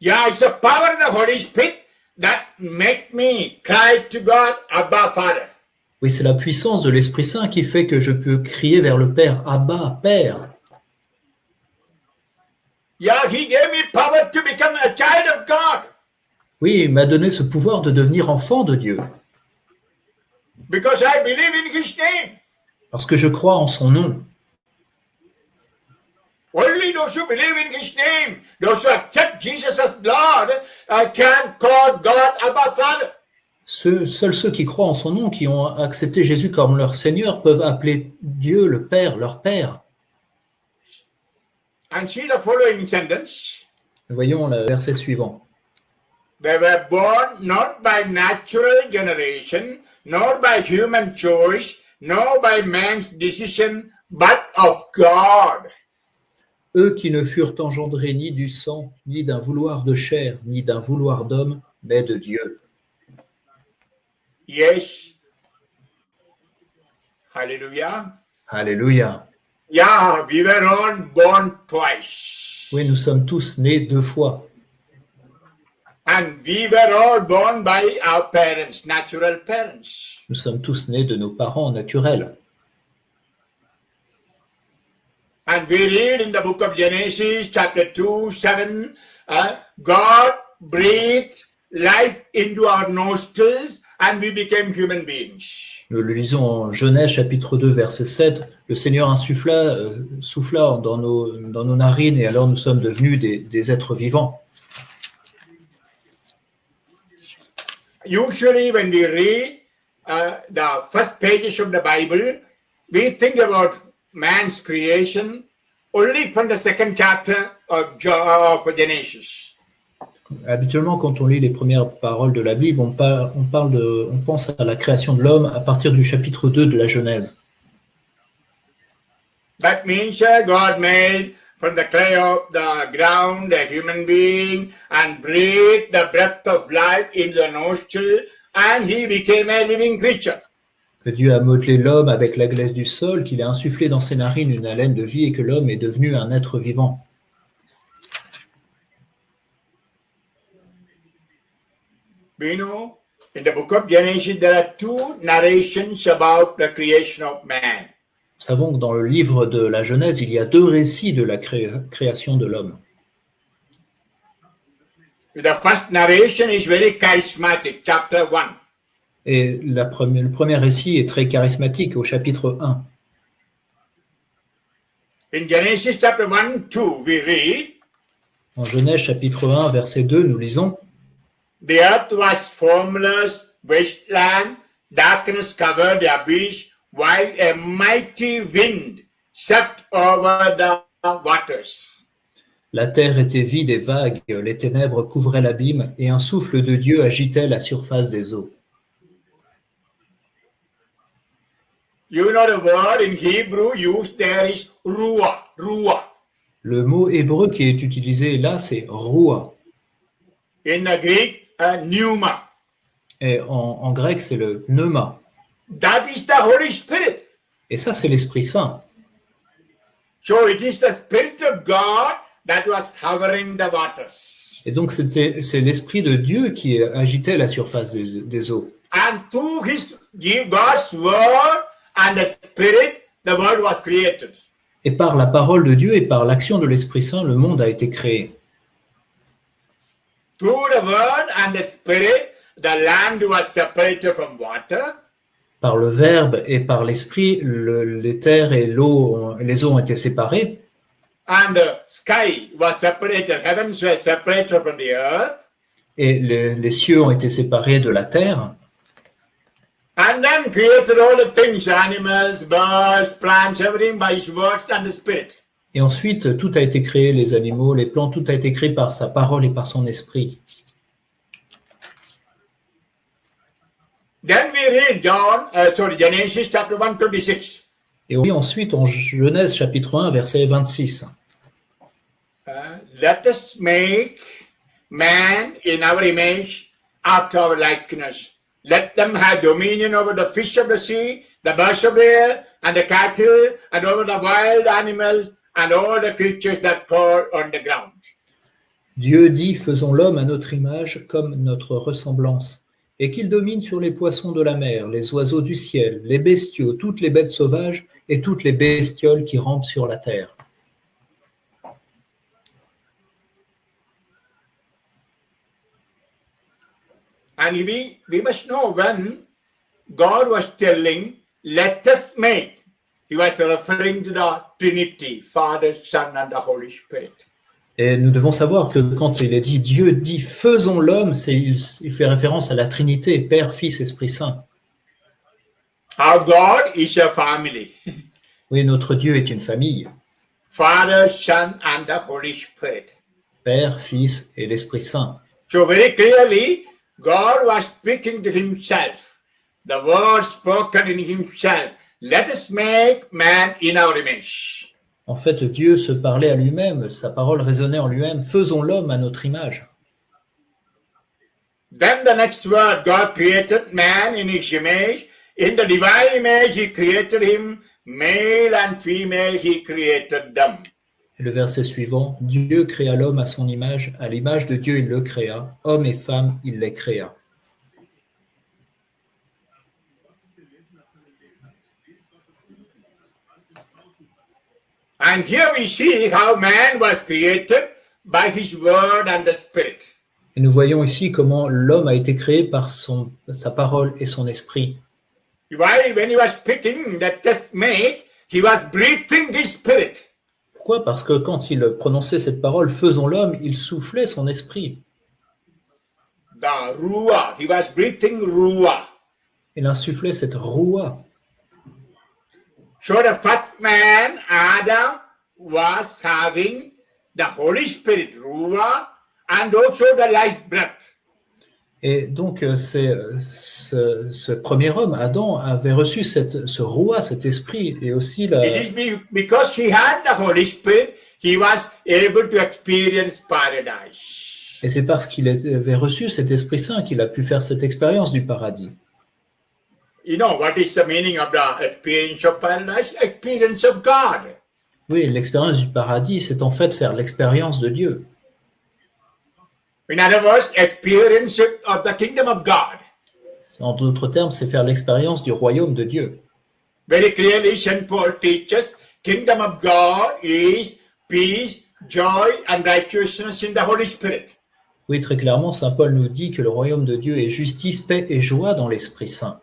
Yeah, it's the power of the Holy Spirit that make me cry to God, Abba, Father. Oui, c'est la puissance de l'Esprit Saint qui fait que je peux crier vers le Père, Abba, Père. Yeah, he gave me power to become a child of God Oui, il m'a donné ce pouvoir de devenir enfant de Dieu, because I believe in his name. parce que je crois en son nom. Only those who believe in his name, those who accept Jesus as Lord, can call God Abba, Father. Seuls ceux qui croient en son nom, qui ont accepté Jésus comme leur Seigneur, peuvent appeler Dieu le Père, leur Père. And see the following sentence. Voyons le verset suivant. They were born not by natural generation, nor by human choice, nor by man's decision, but of God. Eux qui ne furent engendrés ni du sang, ni d'un vouloir de chair, ni d'un vouloir d'homme, mais de Dieu. Yes. Hallelujah. Alléluia. Yeah, we were all born twice. Oui, nous sommes tous nés deux fois. And we were all born by our parents, natural parents. Nous sommes tous nés de nos parents naturels. And we read in the book of Genesis, chapter 2, 7, God breathed life into our nostrils and we became human beings. Nous le lisons en Genèse chapitre 2 verset 7. Le Seigneur souffla dans nos narines et alors nous sommes devenus des êtres vivants. Usually when we read the first pages of the Bible, we think about man's creation only from the second chapter of Genesis. Habituellement, quand on lit les premières paroles de la Bible, on pense à la création de l'homme à partir du chapitre 2 de la Genèse. That means God made from the clay of the ground a human being and breathed the breath of life in the nostril and he became a living creature. Que Dieu a modelé l'homme avec la glaise du sol, qu'il a insufflé dans ses narines une haleine de vie et que l'homme est devenu un être vivant. We know in the book of Genesis there are two narrations about the creation of man. Nous savons que dans le livre de la Genèse, il y a deux récits de la création de l'homme. The first narration is very charismatic, chapter 1. Et le premier récit est très charismatique au chapitre 1. In Genesis chapter 1, 2, we read, En Genèse chapitre 1, verset 2, nous lisons the earth was formless, wasteland, darkness covered the abyss, while a mighty wind swept over the waters. La terre était vide et vague, les ténèbres couvraient l'abîme, et un souffle de Dieu agitait la surface des eaux. You know the word in Hebrew used there is ruah, ruah. Le mot hébreu qui est utilisé là, c'est roua. In the Greek, pneuma. Et en grec, c'est le pneuma. That is the Holy Spirit. Et ça, c'est l'Esprit Saint. So it is the Spirit of God that was hovering the waters. Et donc, c'est l'Esprit de Dieu qui agitait la surface des eaux. And through God's word and the Spirit, the world was created. Et par la parole de Dieu et par l'action de l'Esprit Saint, le monde a été créé. Through the word and the Spirit, the land was separated from water. Par le Verbe et par l'Esprit, les terres et les eaux ont été séparées. And the sky was separated, heavens were separated from the earth. Et les cieux ont été séparés de la terre. And then created all the things, animals, birds, plants, everything by his words and the Spirit. Et ensuite, tout a été créé, les animaux, les plantes, tout a été créé par sa parole et par son esprit. Then we read Genesis chapter 1, 26. Et on lit ensuite en Genèse chapitre 1, verset 26. Let us make man in our image, after our likeness. Let them have dominion over the fish of the sea, the birds of the air, and the cattle, and over the wild animals, and all the creatures that crawl on the ground. Dieu dit, faisons l'homme à notre image comme notre ressemblance, et qu'il domine sur les poissons de la mer, les oiseaux du ciel, les bestiaux, toutes les bêtes sauvages et toutes les bestioles qui rampent sur la terre. And we must know when God was telling, let us make, he was referring to the Trinity, Father, Son, and the Holy Spirit. Et nous devons savoir que quand il est dit, Dieu dit, faisons l'homme, il fait référence à la Trinité, Père, Fils, Esprit Saint. Our God is a family. Oui, notre Dieu est une famille, Father, Son, and the Holy Spirit. Père, Fils et l'Esprit Saint. So very clearly, God was speaking to himself. The word spoken in himself. Let us make man in our image. En fait, Dieu se parlait à lui-même, sa parole résonnait en lui-même, faisons l'homme à notre image. Then the next word, God created man in his image. In the divine image, he created him. Male and female, he created them. Et le verset suivant, Dieu créa l'homme à son image, à l'image de Dieu il le créa, hommes et femmes il les créa. And here we see how man was created by his word and the spirit. Et nous voyons ici comment l'homme a été créé par sa parole et son esprit. When he was speaking that just made, he was breathing his spirit. Pourquoi? Parce que quand il prononçait cette parole, faisons l'homme, il soufflait son esprit. The ruah, he was breathing ruah. Il insufflait cette roua. So the first man, Adam, was having the Holy Spirit, ruah, and also the life breath. Et donc, ce premier homme, Adam, avait reçu ce roi, cet esprit, et aussi la... It is because he had the Holy Spirit, he was able to experience paradise. Et c'est parce qu'il avait reçu cet Esprit Saint qu'il a pu faire cette expérience du paradis. You know, what is the meaning of the experience of paradise? Experience of God. Oui, l'expérience du paradis, c'est en fait faire l'expérience de Dieu. In other words, experience of the kingdom of God. En d'autres termes, c'est faire l'expérience du royaume de Dieu. Very clearly, St. Paul teaches kingdom of God is peace, joy, and righteousness in the Holy Spirit. Oui, très clairement, saint Paul nous dit que le royaume de Dieu est justice, paix et joie dans l'Esprit Saint.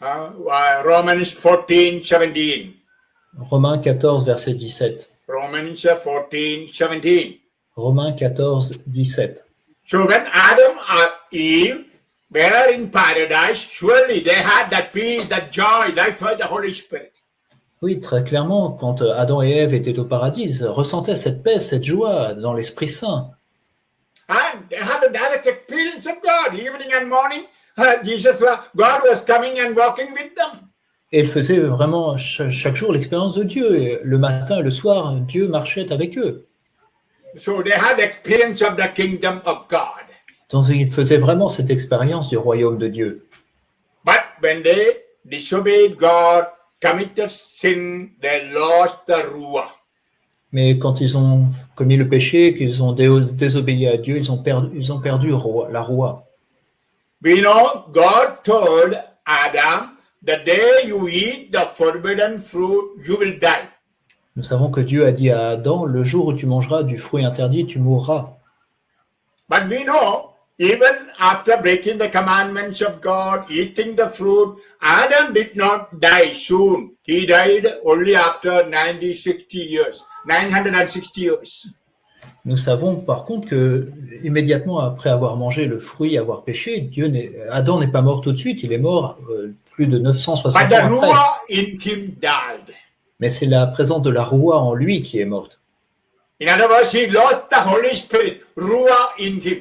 Romans 14:17. Romains 14, verset 17. Romans 14:17. Romains 14, 17. So when Adam and Eve were in paradise, surely they had that peace, that joy, life of the Holy Spirit. Oui, très clairement, quand Adam et Ève étaient au paradis, ils ressentaient cette paix, cette joie dans l'Esprit Saint. And they had a direct experience of God. Evening and morning, God was coming and walking with them. Et ils faisaient vraiment chaque jour l'expérience de Dieu. Et le matin et le soir, Dieu marchait avec eux. So they had experience of the kingdom of God. Donc ils faisaient vraiment cette expérience du royaume de Dieu. But when they disobeyed God, committed sin, they lost the ruah. Mais quand ils ont commis le péché, qu'ils ont désobéi à Dieu, ils ont perdu la roi. We know God told Adam, the day you eat the forbidden fruit, you will die. Nous savons que Dieu a dit à Adam, le jour où tu mangeras du fruit interdit, tu mourras. But we know, even after breaking the commandments of God, eating the fruit, Adam did not die soon. He died only after 960 years. Nous savons par contre que immédiatement après avoir mangé le fruit, avoir péché, Adam n'est pas mort tout de suite, il est mort plus de 960 But the ans après. ruah in him died. Mais c'est la présence de la roi en lui qui est morte. In other words, he lost the Holy Spirit, ruah in him.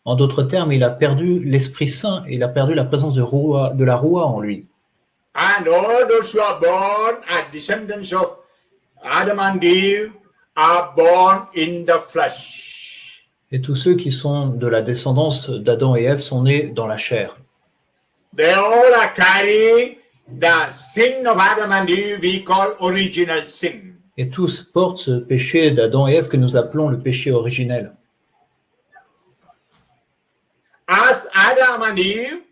En d'autres termes, il a perdu l'Esprit Saint, il a perdu la présence de la roi en lui. And all those who are born as descendants of Adam and Eve are born in the flesh. Et tous ceux qui sont de la descendance d'Adam et Ève sont nés dans la chair. They all are carrying the sin of Adam and Eve we call original sin. Et tous portent ce péché d'Adam et Ève que nous appelons le péché originel. As Adam and Eve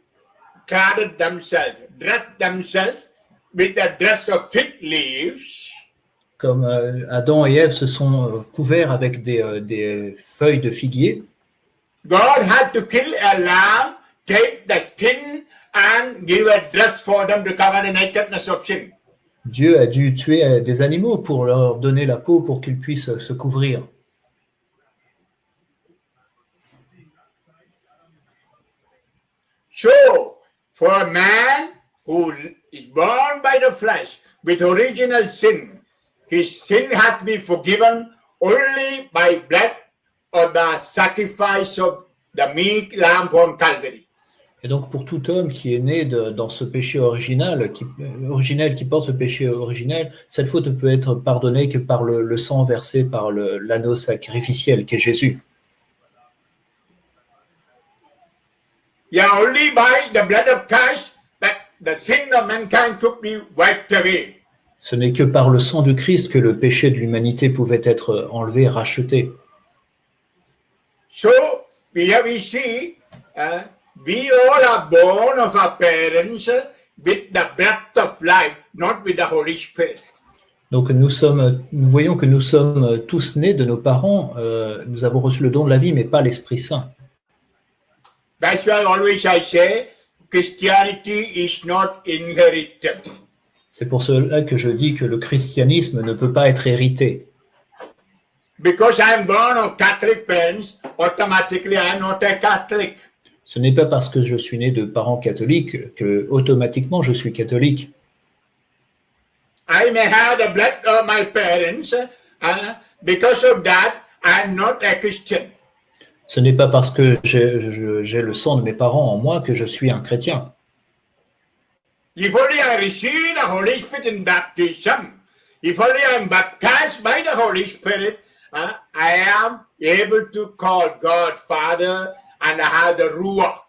clad themselves, dressed themselves with the dress of fig leaves, Comme Adam et Ève se sont couverts avec des feuilles de figuier, God had to kill a lamb, take the skin, and give a dress for them to cover the nakedness of sin. Dieu a dû tuer des animaux pour leur donner la peau pour qu'ils puissent se couvrir. So, for a man who is born by the flesh with original sin, his sin has to be forgiven only by blood or the sacrifice of the meek lamb on Calvary. Et donc pour tout homme qui est né dans ce péché originel, qui porte ce péché originel, cette faute ne peut être pardonnée que par le sang versé par l'anneau sacrificiel qui est Jésus. Yeah, only by the blood of Christ that the sin of mankind could be wiped away. Ce n'est que par le sang du Christ que le péché de l'humanité pouvait être enlevé, racheté. So here we see we all are born of our parents with the breath of life, not with the Holy Spirit. Donc nous voyons que nous sommes tous nés de nos parents, nous avons reçu le don de la vie, mais pas l'Esprit Saint. That's why always I say Christianity is not inherited. C'est pour cela que je dis que le christianisme ne peut pas être hérité. Because I am born of Catholic parents, automatically I am not a Catholic. Ce n'est pas parce que je suis né de parents catholiques que automatiquement je suis catholique. I may have the blood of my parents, because of that I am not a Christian. Ce n'est pas parce que j'ai le sang de mes parents en moi que je suis un chrétien. If only I receive the Holy Spirit in baptism, if only I am baptized by the Holy Spirit, I am able to call God Father and I have the Ruach.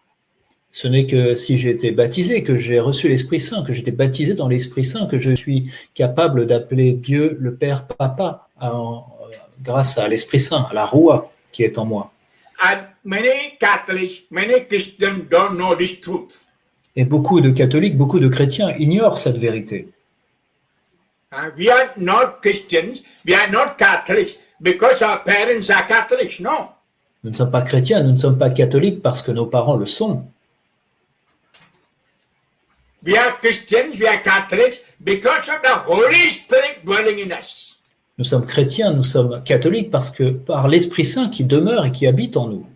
Ce n'est que si j'ai été baptisé, que j'ai reçu l'Esprit Saint, que j'étais baptisé dans l'Esprit Saint, que je suis capable d'appeler Dieu le Père Papa grâce à l'Esprit Saint, à la Roua qui est en moi. And many Catholics, many Christians don't know this truth. Et beaucoup de catholiques, beaucoup de chrétiens ignorent cette vérité. We are not Christians, we are not Catholics because our parents are Catholics. No. Nous ne sommes pas chrétiens, nous ne sommes pas catholiques parce que nos parents le sont. We are Christians, we are Catholics because of the Holy Spirit dwelling in us. Nous sommes chrétiens, nous sommes catholiques parce que par l'Esprit Saint qui demeure et qui habite en nous.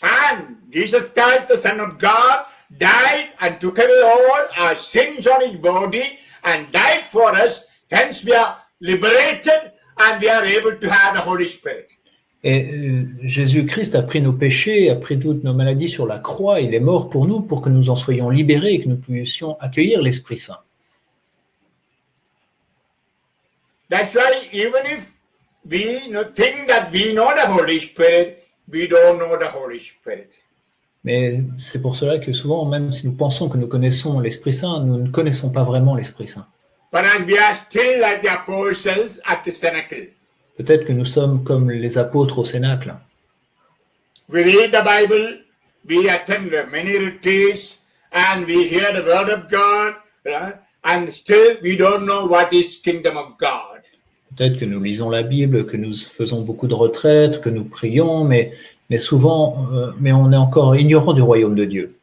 And Jesus Christ, the Son of God, died and took away all our sins on his body and died for us. Hence we are liberated and we are able to have the Holy Spirit. Et Jésus-Christ a pris nos péchés, a pris toutes nos maladies sur la croix, il est mort pour nous, pour que nous en soyons libérés et que nous puissions accueillir l'Esprit Saint. That's why even if we think that we know the Holy Spirit, we don't know the Holy Spirit. Mais c'est pour cela que souvent, même si nous pensons que nous connaissons l'Esprit Saint, nous ne connaissons pas vraiment l'Esprit Saint. But we are still like the apostles at the cenacle. Peut-être que nous sommes comme les apôtres au Cénacle. We read the Bible, we attend many retreats, and we hear the word of God, right? And still we don't know what is kingdom of God. Peut-être que nous lisons la Bible, que nous faisons beaucoup de retraites, que nous prions, mais souvent, mais on est encore ignorant du royaume de Dieu.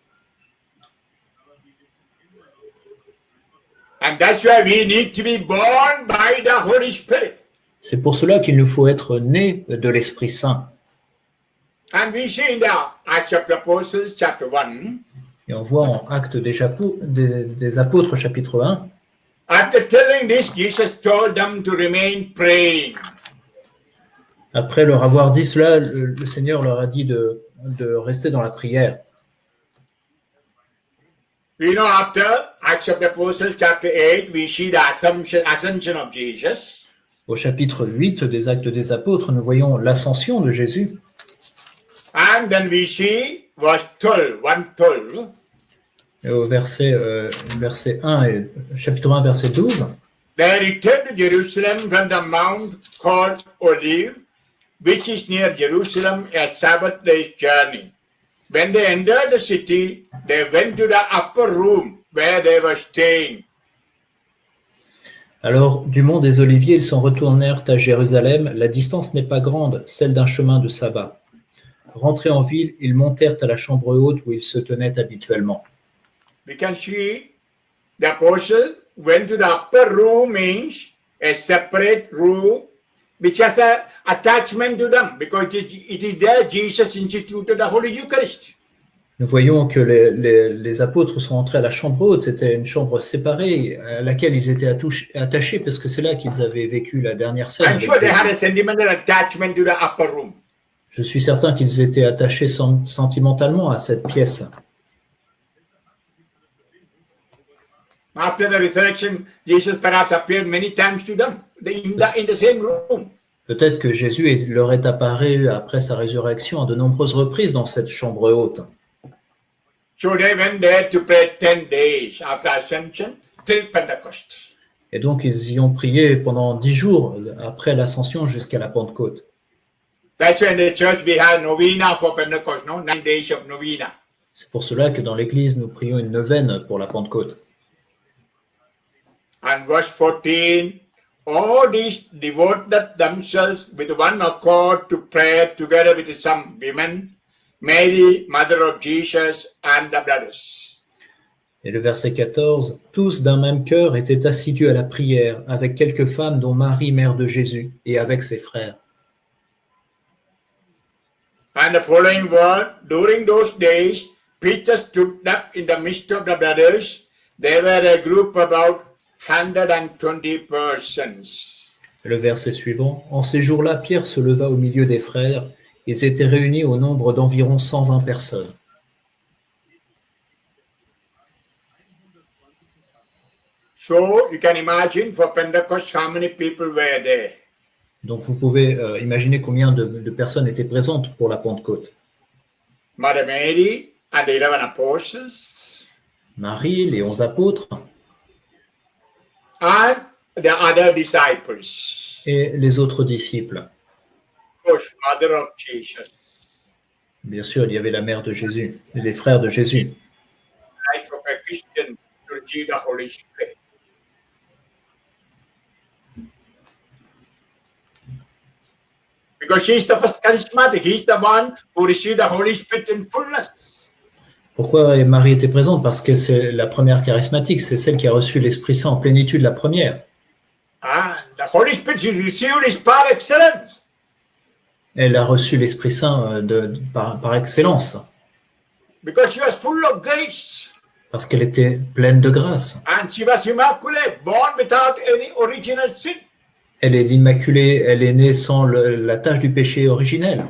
And that's why we need to be born by the Holy Spirit. C'est pour cela qu'il nous faut être nés de l'Esprit Saint. And we see in the Acts of the Apostles, chapter 1, Et on voit en Actes des Apôtres, chapitre 1, after telling this, Jesus told them to remain praying. après leur avoir dit cela, le Seigneur leur a dit de rester dans la prière. We know after Acts of the Apostles, chapter 8, we see the ascension of Jesus. Au chapitre 8 des Actes des Apôtres, nous voyons l'ascension de Jésus. And then we see verse 12, 1:12. Et au verset 1 et chapitre 1, verset 12, They returned to Jerusalem from the mount called Olive, which is near Jerusalem, a Sabbath day's journey. When they entered the city, they went to the upper room where they were staying. alors du mont des Oliviers, ils s'en retournèrent à Jérusalem. La distance n'est pas grande, celle d'un chemin de sabbat. Rentrés en ville, ils montèrent à la chambre haute où ils se tenaient habituellement. We can see the apostle went to the upper room, means a separate room which has an attachment to them, because it is there Jesus instituted the Holy Eucharist. Nous voyons que les apôtres sont entrés à la chambre haute. C'était une chambre séparée à laquelle ils étaient attachés parce que c'est là qu'ils avaient vécu la dernière scène. I'm avec sure they had Jésus. a sentimental attachment to the upper room. Je suis certain qu'ils étaient attachés sentimentalement à cette pièce. After the resurrection, Jesus perhaps appeared many times to them in the same room. Peut-être que Jésus leur est apparu après sa résurrection à de nombreuses reprises dans cette chambre haute. So they went there to pray 10 days after ascension till Pentecost. Et donc, ils y ont prié pendant 10 jours après l'ascension jusqu'à la Pentecôte. That's why in the church we have novena for Pentecost, no? 9 days of novena. C'est pour cela que dans l'Église, nous prions une neuvaine pour la Pentecôte. And verse 14, all these devoted themselves with one accord to prayer together with some women, Mary, mother of Jesus, and the brothers. Et le verset 14, tous d'un même cœur étaient assidus à la prière, avec quelques femmes dont Marie, mère de Jésus, et avec ses frères. And the following word, during those days, Peter stood up in the midst of the brothers. They were a group about 120 persons. Le verset suivant, en ces jours-là, Pierre se leva au milieu des frères. Ils étaient réunis au nombre d'environ 120 personnes. So you can imagine for Pentecost how many people were there. Donc vous pouvez imaginer combien de personnes étaient présentes pour la Pentecôte. Mother Mary and the 11 apostles Marie, les 11 apôtres and the other disciples. et les autres disciples. course, mother of Jesus, Bien sûr, il y avait la mère de Jésus, et les frères de Jésus. life of a Christian to receive the Holy Spirit. Because he is the first charismatic, he is the one who received the Holy Spirit in fullness. Pourquoi Marie était présente? Parce que c'est la première charismatique, c'est celle qui a reçu l'Esprit Saint en plénitude, la première. And the Holy Spirit he received is par excellence. Elle a reçu l'Esprit Saint par excellence, Because she was full of grace. parce qu'elle était pleine de grâce. And she was immaculate, born without any original sin. Elle est l'Immaculée, elle est née sans la tâche du péché originel.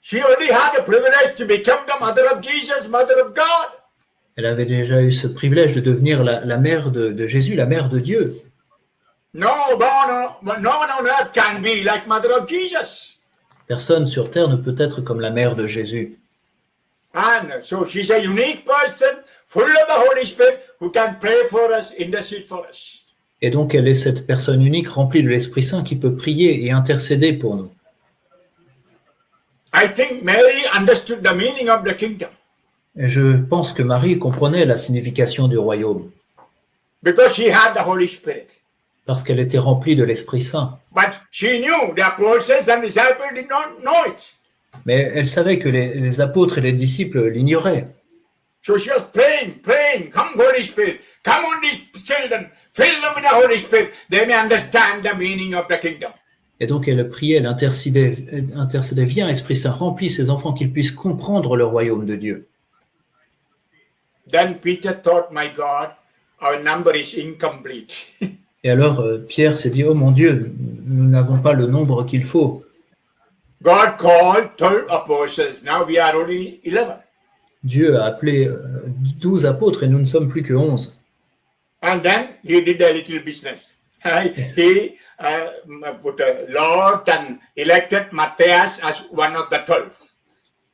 She already had a privilege to become the mother of Jesus, mother of God. Elle avait déjà eu ce privilège de devenir la mère de Jésus, la mère de Dieu. No one on earth can be like mother of Jesus. Personne sur terre ne peut être comme la mère de Jésus. And so she's a unique person, full of the Holy Spirit, who can pray for us, intercede for us. Et donc elle est cette personne unique remplie de l'Esprit Saint qui peut prier et intercéder pour nous. I think Mary understood the meaning of the kingdom Et je pense que Marie comprenait la signification du royaume, because she had the Holy Spirit. parce qu'elle était remplie de l'Esprit Saint. But she knew the apostles and disciples did not know it. Mais elle savait que les apôtres et les disciples l'ignoraient. So she was praying, come Holy Spirit, come on these children, fill them with the Holy Spirit, they may understand the meaning of the kingdom. Et donc elle priait, elle intercédait, viens Esprit Saint, remplis ces enfants qu'ils puissent comprendre le royaume de Dieu. Then Peter thought, my God, our number is incomplete. Et alors Pierre s'est dit, oh mon Dieu, nous n'avons pas le nombre qu'il faut. God called 12 apostles, now we are only 11. Dieu a appelé 12 apôtres et nous ne sommes plus que 11. And then he did a little business. He put a lot and elected Matthias as one of the 12.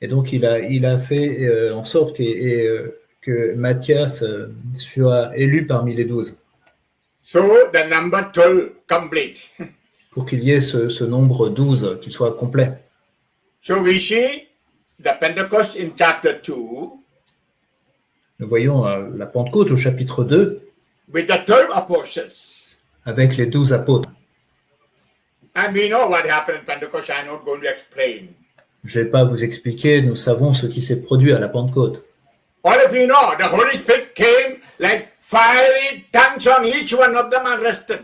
Et donc il a fait en sorte que Matthias soit élu parmi les 12, So the number 12 complete. pour qu'il y ait ce nombre 12 qui soit complet. So we see the Pentecost in chapter 2 Nous voyons la Pentecôte au chapitre 2 with the 12 apostles. avec les 12 apôtres. And we know what happened in Pentecost. I'm not going to explain. Je ne vais pas vous expliquer, nous savons ce qui s'est produit à la Pentecôte. All of you know the Holy Spirit came like fiery tongues on each one of them and rested.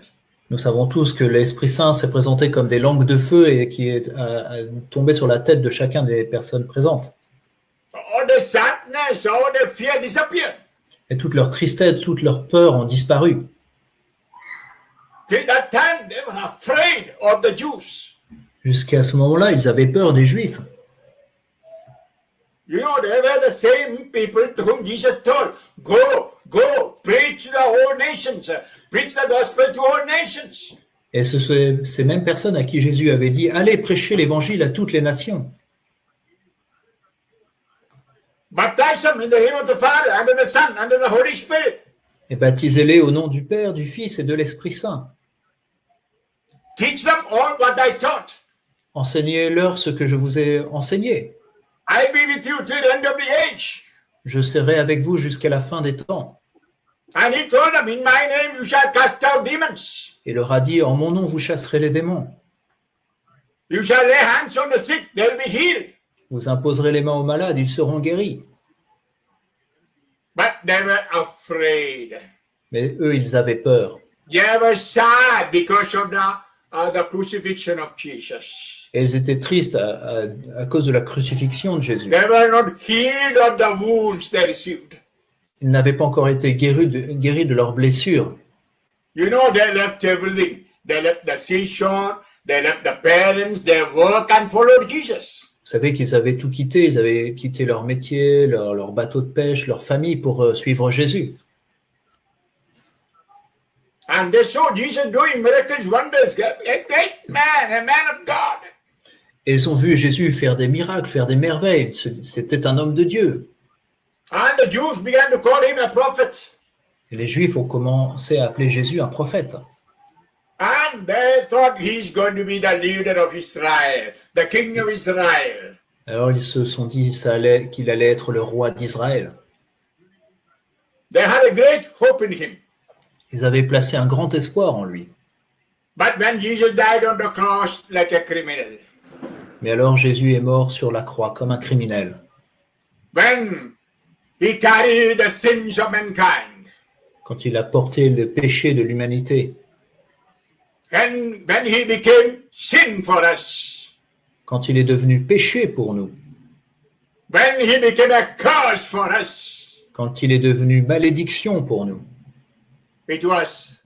Nous savons tous que l'Esprit Saint s'est présenté comme des langues de feu et qui est tombé sur la tête de chacun des personnes présentes. All the sadness, all the fear disappeared. Et toute leur tristesse, toute leur peur ont disparu. Till that time, they were afraid of the Jews. Jusqu'à ce moment-là, ils avaient peur des Juifs. You know, they were the same people to whom Jesus told, go, preach to the whole nations, preach the gospel to all nations. Et ce sont ces mêmes personnes à qui Jésus avait dit « Allez prêcher l'Évangile à toutes les nations. Baptize them in the name of the Father, and of the Son, and of the Holy Spirit. Et baptisez-les au nom du Père, du Fils et de l'Esprit Saint. Teach them all what I taught. Enseignez-leur ce que je vous ai enseigné. I be with you till the end of the age. Je serai avec vous jusqu'à la fin des temps. And he told them, in my name you shall cast out demons. Et leur a dit « En mon nom, vous chasserez les démons. You shall lay hands on the sick, they'll be healed. Vous imposerez les mains aux malades, ils seront guéris. » But they were afraid. Mais eux, ils avaient peur. They were sad because of the crucifixion of Jesus. Et ils étaient tristes à cause de la crucifixion de Jésus. They were not healed of the wounds they received. Ils n'avaient pas encore été guéris de leurs blessures. You know, they left everything. They left the seashore, they left the parents, their work, and followed Jesus. Vous savez qu'ils avaient tout quitté, ils avaient quitté leur métier, leur bateau de pêche, leur famille pour suivre Jésus. And they saw Jesus doing miracles, wonders. A great man, a man of God. Et ils ont vu Jésus faire des miracles, faire des merveilles. C'était un homme de Dieu. And the Jews began to call him a prophet. Et les Juifs ont commencé à appeler Jésus un prophète. And they thought he's going to be the leader of Israel, the king of Israel. Alors ils se sont dit qu'il allait être le roi d'Israël. They had a great hope in him. Ils avaient placé un grand espoir en lui. But when Jesus died on the cross like a criminal, Mais alors Jésus est mort sur la croix comme un criminel. when he carried the sins of mankind, Quand il a porté le péché de l'humanité, and when he became sin for us, quand il est devenu péché pour nous, when he became a curse for us, quand il est devenu malédiction pour nous, it was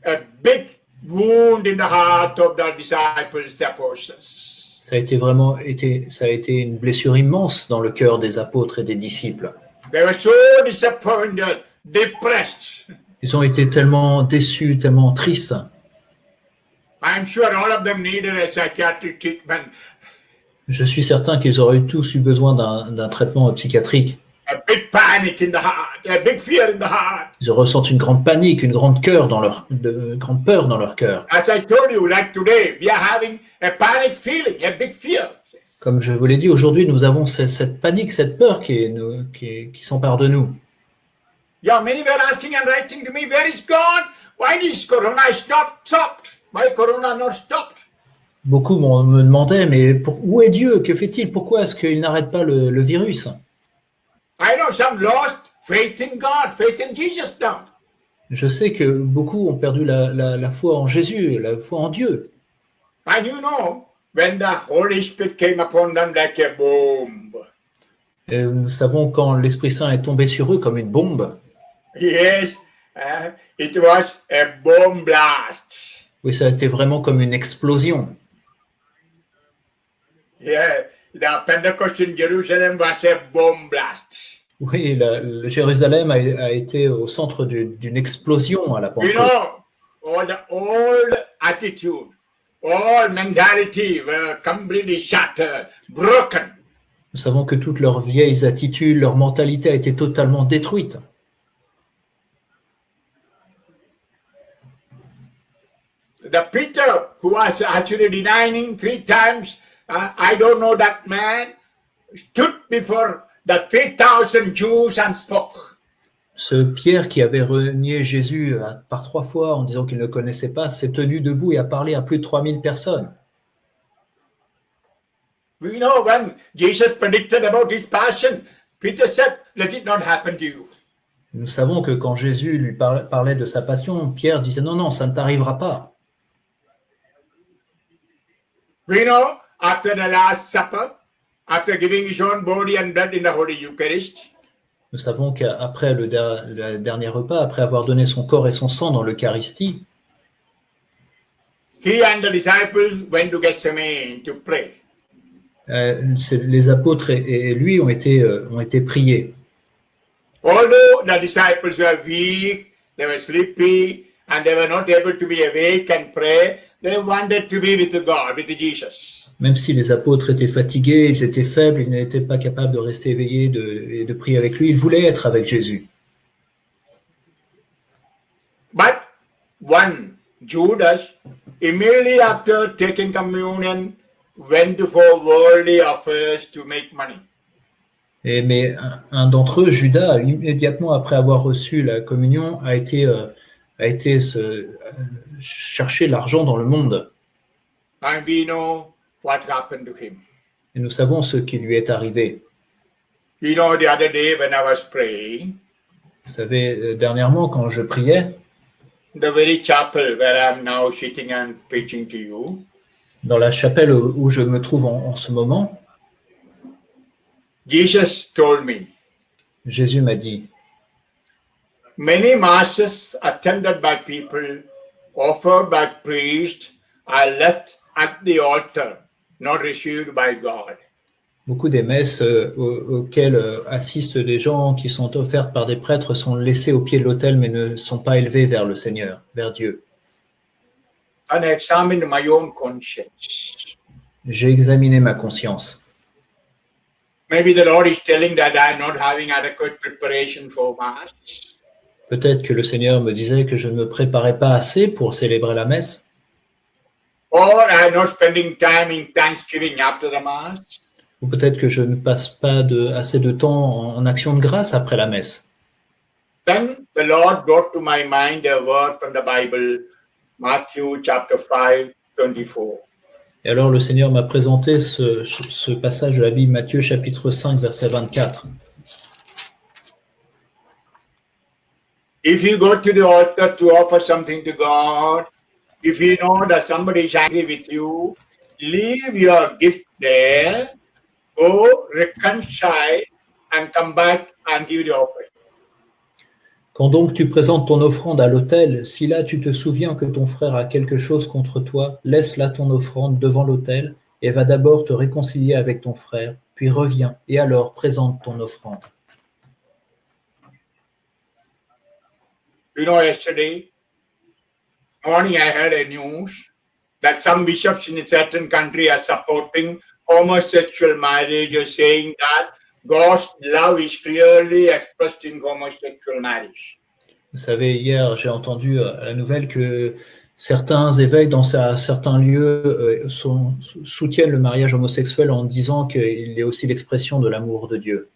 a big wound in the heart of the disciples, the apostles. ça a été une blessure immense dans le cœur des apôtres et des disciples. They were so disappointed, depressed. Ils ont été tellement déçus, tellement tristes. I'm sure all of them needed a psychiatric treatment. Je suis certain qu'ils auraient tous eu besoin d'un traitement psychiatrique. A big panic in the heart, a big fear in the heart. Ils ressentent une grande panique, une grande peur dans leur cœur. As I told you, like today, we are having a panic feeling, a big fear. Comme je vous l'ai dit, aujourd'hui, nous avons cette panique, cette peur qui s'empare de nous. Yeah, many were asking and writing to me, where is God? Why is Corona stopped? Why Corona not stopped? Beaucoup me demandaient, mais où est Dieu? Que fait-il? Pourquoi est-ce qu'il n'arrête pas le virus? I know some lost faith in God, faith in Jesus now. Je sais que beaucoup ont perdu la foi en Jésus, la foi en Dieu. And you know, when the Holy Spirit came upon them like a bomb, Et nous savons quand l'Esprit Saint est tombé sur eux comme une bombe. yes, it was a bomb blast. Oui, ça a été vraiment comme une explosion. Yeah, the Pentecost in Jerusalem was a bomb blast. Oui, le Jérusalem a été au centre d'une explosion à la You Pentecôte. know, all the old attitude, all mentality were completely shattered, broken. Nous savons que toutes leurs vieilles attitudes, leur mentalité a été totalement détruite. The Peter, who was actually denying 3 times, I don't know that man, stood before the 3,000 Jews and spoke. Ce Pierre qui avait renié Jésus par 3 fois en disant qu'il ne le connaissait pas, s'est tenu debout et a parlé à plus de 3000 personnes. We know when Jesus predicted about his passion, Peter said, let it not happen to you. Nous savons que quand Jésus lui parlait de sa passion, Pierre disait non, non, ça ne t'arrivera pas. We know after the Last Supper, after giving his own body and blood in the Holy Eucharist, Nous savons qu'après le dernier repas, après avoir donné son corps et son sang dans l'Eucharistie, he and the disciples went to Gethsemane to pray. les apôtres et lui ont été priés. Although the disciples were weak, they were sleepy, and they were not able to be awake and pray, they wanted to be with God, with Jesus. Même si les apôtres étaient fatigués, ils étaient faibles, ils n'étaient pas capables de rester éveillés et de prier avec lui, ils voulaient être avec Jésus. But one, Judas, immediately after taking communion, went for worldly affairs to make money. Mais un d'entre eux, Judas, immédiatement après avoir reçu la communion, a été chercher l'argent dans le monde. And we know what happened to him. Et nous savons ce qui lui est arrivé. You know, the other day when I was praying, Vous savez, dernièrement, quand je priais, the very chapel where I'm now sitting and preaching to you, dans la chapelle où je me trouve en ce moment, Jesus told me, Jésus m'a dit, many masses attended by people, offered by priests, are left at the altar, not received by God. beaucoup des messes auxquelles assistent des gens qui sont offertes par des prêtres sont laissées au pied de l'autel mais ne sont pas élevées vers le Seigneur, vers Dieu. And I examined my own conscience. J'ai examiné ma conscience. Maybe the Lord is telling that I'm not having adequate preparation for Mass. Peut-être que le Seigneur me disait que je ne me préparais pas assez pour célébrer la messe, or I'm not spending time in Thanksgiving after the Mass. ou peut-être que je ne passe pas assez de temps en action de grâce après la messe. Then the Lord brought to my mind a word from the Bible, Matthew chapter 5, 24. Et alors le Seigneur m'a présenté ce passage de la Bible, Matthieu chapitre 5, verset 24. If you go to the altar to offer something to God, if you know that somebody is angry with you, leave your gift there, go reconcile, and come back and give the offering. Quand donc tu présentes ton offrande à l'autel, si là tu te souviens que ton frère a quelque chose contre toi, laisse là ton offrande devant l'autel et va d'abord te réconcilier avec ton frère, puis reviens et alors présente ton offrande. You know, yesterday morning I heard a news that some bishops in a certain country are supporting homosexual marriage, saying that God's love is clearly expressed in homosexual marriage. Vous savez, hier j'ai entendu la nouvelle que certains évêques dans certains lieux soutiennent le mariage homosexuel en disant qu'il est aussi l'expression de l'amour de Dieu.